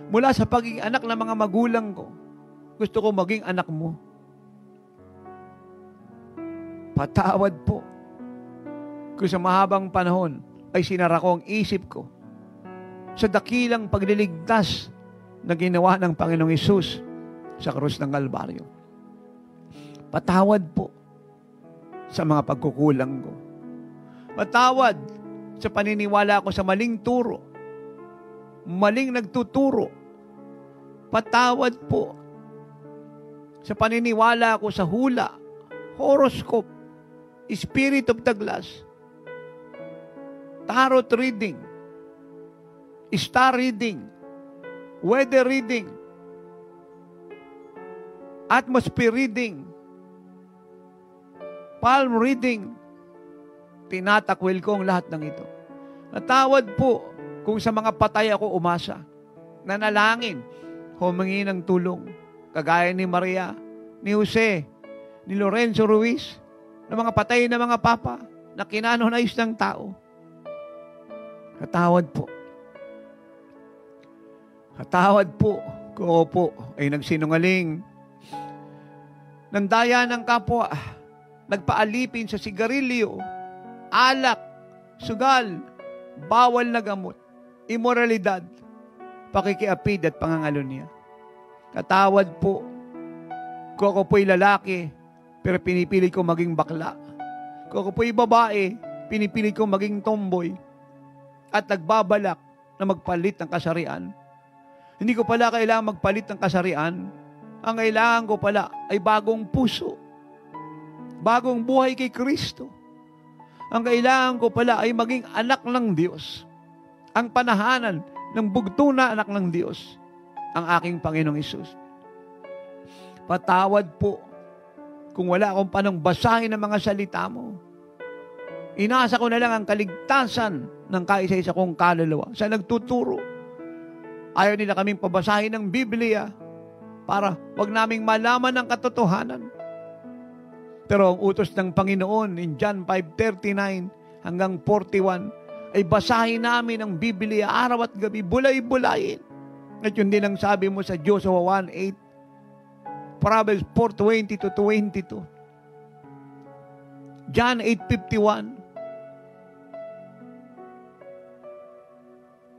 Mula sa pagiging anak ng mga magulang ko, gusto ko maging anak mo. Patawad po. Kung sa mahabang panahon ay sinara ko ang isip ko sa dakilang pagliligtas na ginawa ng Panginoong Hesus sa krus ng Kalbaryo. Patawad po sa mga pagkukulang ko. Patawad sa paniniwala ko sa maling turo, maling nagtuturo. Patawad po sa paniniwala ko sa hula, horoscope, spirit of the glass, tarot reading, star reading, weather reading, atmosphere reading, palm reading. Tinatakwil ko ang lahat ng ito. Natawad po kung sa mga patay ako umasa, nanalangin, humingi ng tulong, kagaya ni Maria, ni Jose, ni Lorenzo Ruiz, ng mga patay na mga papa na kinanonayos ng tao. Katawad po. Katawad po kung ako po ay nagsinungaling. Nandaya ng kapwa, nagpaalipin sa sigarilyo, alak, sugal, bawal na gamot, imoralidad, pakikiapid at pangangalunya. Katawad po kung ako po'y lalaki, pero pinipili ko maging bakla. Kung ako po'y babae, pinipili ko maging tomboy at nagbabalak na magpalit ng kasarian. Hindi ko pala kailangan magpalit ng kasarian. Ang kailangan ko pala ay bagong puso. Bagong buhay kay Kristo. Ang kailangan ko pala ay maging anak ng Diyos. Ang panahanan ng bugto na anak ng Diyos. Ang aking Panginoong Hesus. Patawad po kung wala akong panong basahin ng mga salita mo. Inasa ko na lang ang kaligtasan ng kaisa-isa kong kaluluwa sa nagtuturo. Ayaw nila kaming pabasahin ng Biblia para wag naming malaman ang katotohanan. Pero ang utos ng Panginoon in John 5:39 hanggang 41 ay basahin namin ang Biblia araw at gabi, bulay-bulayin. At yun din ang sabi mo sa Joshua 1:8, Proverbs 4:20 to 22, John 8:51,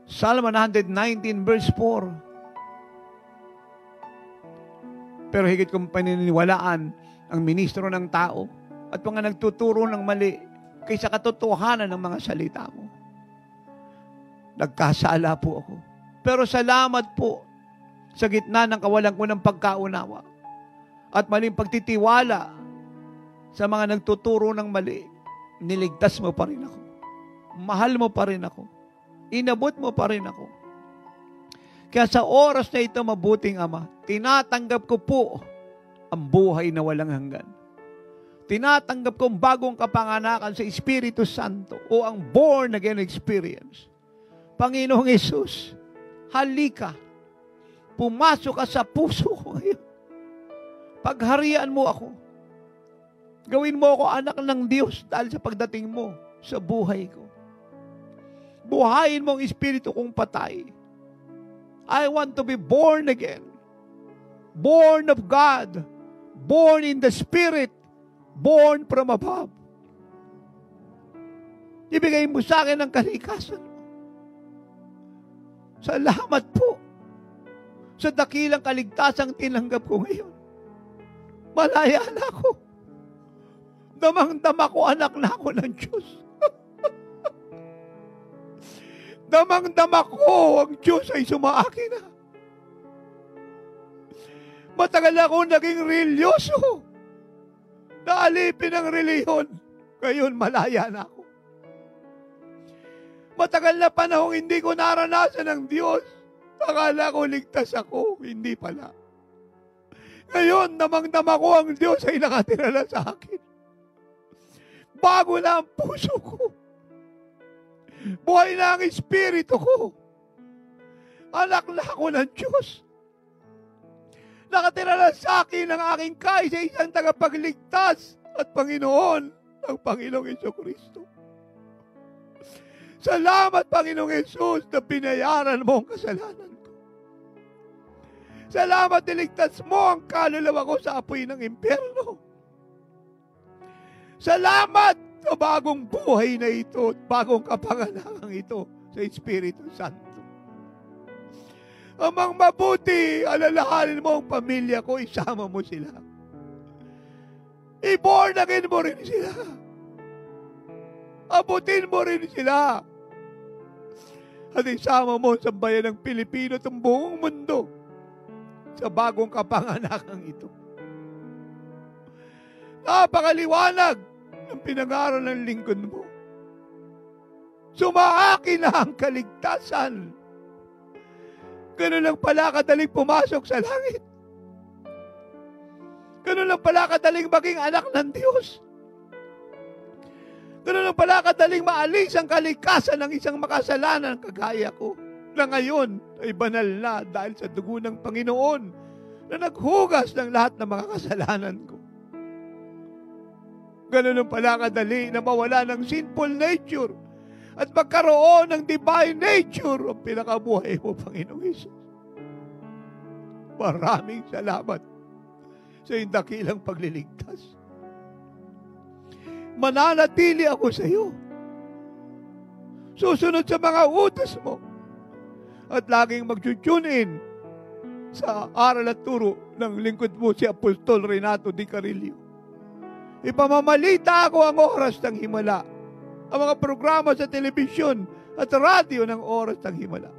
Psalm 119 verse 4. Pero higit kong paniniwalaan ang ministro ng tao at mga nagtuturo ng mali kaysa katotohanan ng mga salita mo. Nagkasala po ako. Pero salamat po sa gitna ng kawalan ko ng pagkaunawa at maling pagtitiwala sa mga nagtuturo ng mali. Niligtas mo pa rin ako. Mahal mo pa rin ako. Inabot mo pa rin ako. Kaya sa oras na ito, mabuting Ama, tinatanggap ko po ang buhay na walang hanggan. Tinatanggap ko ang bagong kapanganakan sa Espiritu Santo o ang born again experience. Panginoong Hesus, halika. Pumasok ka sa puso ko ngayon. Pagharian mo ako. Gawin mo ako anak ng Diyos dahil sa pagdating mo sa buhay ko. Buhayin mo ang espiritu kong patay. I want to be born again. Born of God. Born in the Spirit. Born from above. Ibigay mo sa akin ang kalikasan. Salamat po sa dakilang kaligtasang tinanggap ko ngayon. Malaya na ako. Damang-dama ko, anak na ako ng Diyos. Damang-dama ko, ang Diyos ay sumaaki na. Matagal ako naging religyoso. Naalipin ang reliyon. Ngayon, malaya na ako. Matagal na panahon hindi ko naranasan ng Diyos. Akala ko ligtas ako. Hindi pala. Ngayon, damang-dama ko ang Diyos ay nakatira na sa akin. Bago na ang puso ko. Buhay na ang espiritu ko. Anak na ako ng Diyos. Nakatira na sa akin ang aking kaisa-isang tagapagligtas at Panginoon, ang Panginoong Jesucristo. Salamat, Panginoong Jesus, na binayaran mo ang kasalanan ko. Salamat, niligtas mo ang kaluluwa ko sa apoy ng impyerno. Salamat sa bagong buhay na ito at bagong kapanganakan ito sa Espiritu Santo. Amang mabuti, alalahanin mo ang pamilya ko, isama mo sila. I-born again mo rin sila. Abutin mo rin sila. At isama mo sa bayan ng Pilipino at ang buong mundo sa bagong kapanganakan ito. Napakaliwanag ng pinangaral ng lingkod mo. Sumaaki na ang kaligtasan. Ganun lang pala kadaling pumasok sa langit. Ganun lang pala kadaling maging anak ng Diyos. Ganun lang pala kadaling maalis ang kalikasan ng isang makasalanan kagaya ko, na ngayon ay banal na dahil sa dugo ng Panginoon na naghugas ng lahat ng mga kasalanan ko. Ganun ang pala kadali na mawala ng sinful nature at magkaroon ng divine nature ang pinakabuhay mo, Panginoong Hesus. Maraming salamat sa iyong dakilang pagliligtas. Mananatili ako sa iyo. Susunod sa mga utos mo. At laging mag-tune in sa aral at turo ng lingkod mo si Apostol Renato Di Carillo. Ipamamalita ako ang oras ng himala. Ang mga programa sa telebisyon at radyo ng oras ng himala.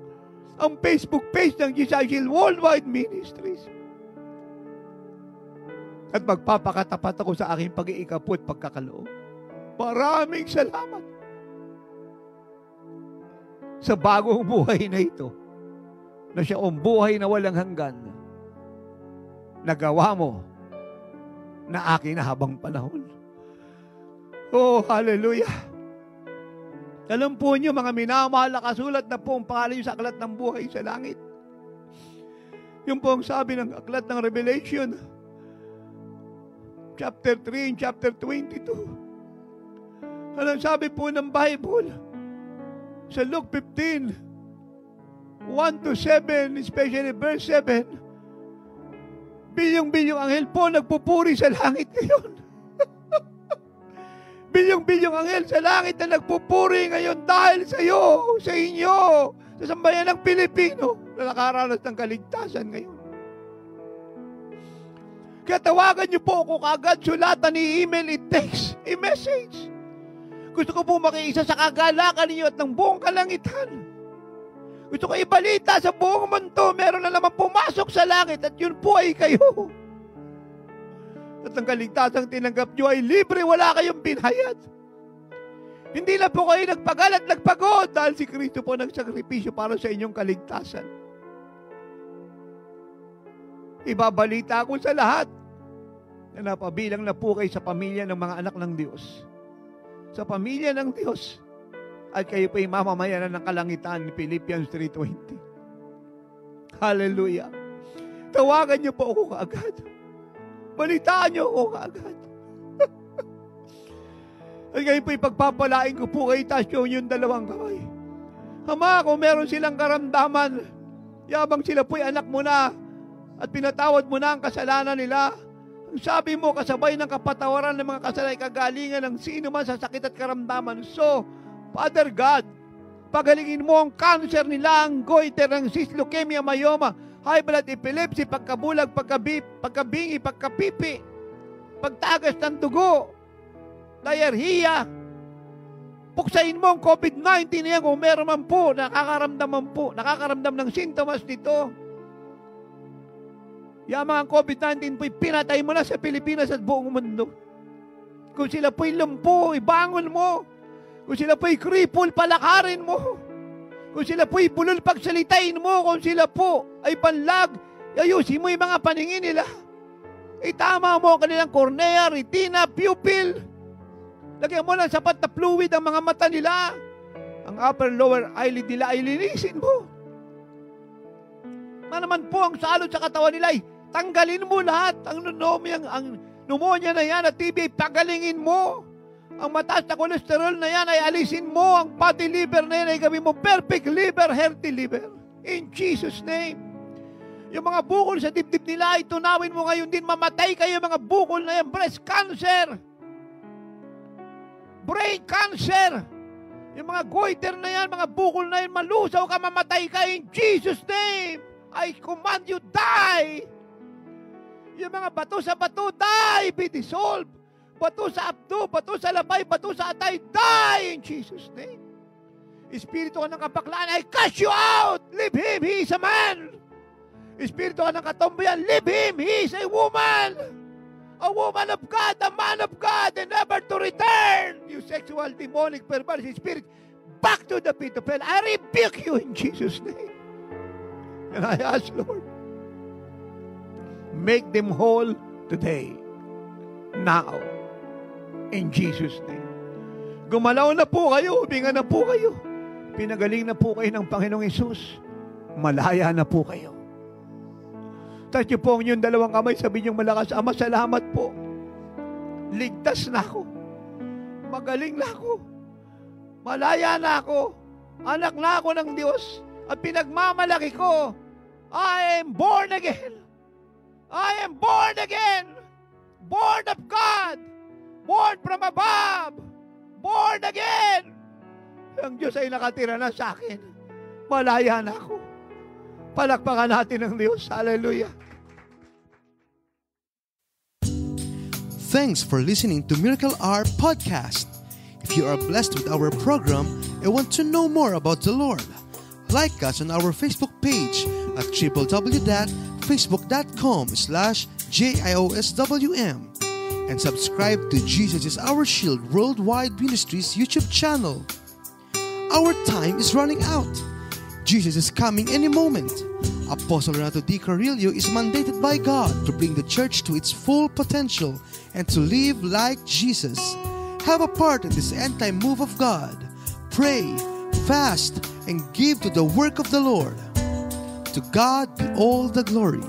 Ang Facebook page ng Jesus Worldwide Ministries. At magpapakatapat ako sa aking pag-iikapo at pagkakaloob. Maraming salamat sa bagong buhay na ito, na siya ang buhay na walang hanggan, nagawa mo na akin na habang panahon. Oh, hallelujah! Alam po niyo, mga minamahal na kasulat na po ang pangalan sa aklat ng buhay sa langit. Yung po ang sabi ng aklat ng Revelation, chapter 3 and chapter 22. Anong sabi po ng Bible? Sa Luke 15, 1-7, especially verse 7, bilyong-bilyong anghel po nagpupuri sa langit ngayon. Bilyong-bilyong anghel sa langit na nagpupuri ngayon dahil sa iyo, sa inyo, sa sambayan ng Pilipino na nakaranas ng kaligtasan ngayon. Kaya tawagan niyo po ako kaagad, sulatan, i-email, i-text, i-message. Gusto ko po makiisa sa kagalakan ninyo at ng buong kalangitan. Gusto ko ibalita sa buong mundo, meron na naman pumasok sa langit at yun po ay kayo. At ang kaligtasang tinanggap nyo ay libre, wala kayong binayad. Hindi na po kayo nagpagal at nagpagod dahil si Kristo po nagsakripisyo para sa inyong kaligtasan. Ibabalita ko sa lahat na napabilang na po kayo sa pamilya ng mga anak ng Diyos. Sa pamilya ng Diyos. At kayo po'y mamamayanan ng kalangitan ni Philippians 3:20. Hallelujah. Tawagan niyo po ako kaagad. Balitaan niyo ako kaagad. At kayo po'y pagpapalain ko po kayo, taas yung dalawang kamay. Ama, kung meron silang karamdaman, yabang sila po'y anak mo na at pinatawad mo na ang kasalanan nila, ang sabi mo, kasabay ng kapatawaran ng mga kasalay kagalingan ng sino man sa sakit at karamdaman. So, Father God, pagalingin mo ang cancer nila, ang goiter, ang cyst, leukemia, myoma, high blood, epilepsy, pagkabulag, pagkabingi, pagkapipi, pagtagas ng dugo, diarrhea. Puksain mo ang COVID-19 na yan kung meron man po, nakakaramdam ng sintomas nito. Yung mga COVID-19 po'y pinatay mo na sa Pilipinas at buong mundo. Kung sila po'y lumpo, ibangon mo. Kung sila po'y cripple, palakarin mo. Kung sila po'y bulol, pagsalitain mo. Kung sila po ay panlag, ayusin mo yung mga paningin nila. Itama mo ang kanilang cornea, retina, pupil. Lagyan mo ng sapat na fluid ang mga mata nila. Ang upper lower eyelid nila ay linisin mo. Naman po ang salot sa katawan nila ay tanggalin mo lahat. Ang pneumonia na yan at TB ay pagalingin mo. Ang mataas na kolesterol na yan ay alisin mo. Ang fatty liver na yan ay gawin mo perfect liver, healthy liver. In Jesus' name. Yung mga bukol sa dibdib nila ay tunawin mo ngayon din. Mamatay kayo mga bukol na yan. Breast cancer. Brain cancer. Yung mga goiter na yan, mga bukol na yan, malusaw ka, mamatay ka in Jesus' name. I command you, die. Yung mga bato sa bato, die, be dissolved. Bato sa abdo, bato sa labay, bato sa atay, die in Jesus' name. Espiritu ka ng kapaklaan, I cast you out. Leave him, he is a man. Espiritu ka ng katombayan, leave him, he is a woman. A woman of God, a man of God, and never to return. You sexual, demonic, perverse spirit, back to the pit of hell. I rebuke you in Jesus' name. And I ask, Lord, make them whole today, now, in Jesus' name. Gumalaw na po kayo, huminga na po kayo. Pinagaling na po kayo ng Panginoong Hesus. Malaya na po kayo. Touch niyo po ang inyong dalawang kamay, sabihin niyong malakas, Ama, salamat po. Ligtas na ako. Magaling na ako. Malaya na ako. Anak na ako ng Diyos. At pinagmamalaki ko. I am born again. I am born again. Born of God. Born from above. Born again. Ang Diyos ay nakatira na sa akin. Malaya na ako. Palakpakan natin ng Diyos. Hallelujah. Thanks for listening to Miracle Hour Podcast. If you are blessed with our program and want to know more about the Lord, like us on our Facebook page at www.facebook.com/JIOSWM and subscribe to Jesus is Our Shield Worldwide Ministries YouTube channel. Our time is running out. Jesus is coming any moment. Apostle Renato D. Carrillo is mandated by God to bring the church to its full potential and to live like Jesus. Have a part in this end-time move of God. Pray, fast, and give to the work of the Lord. To God be all the glory.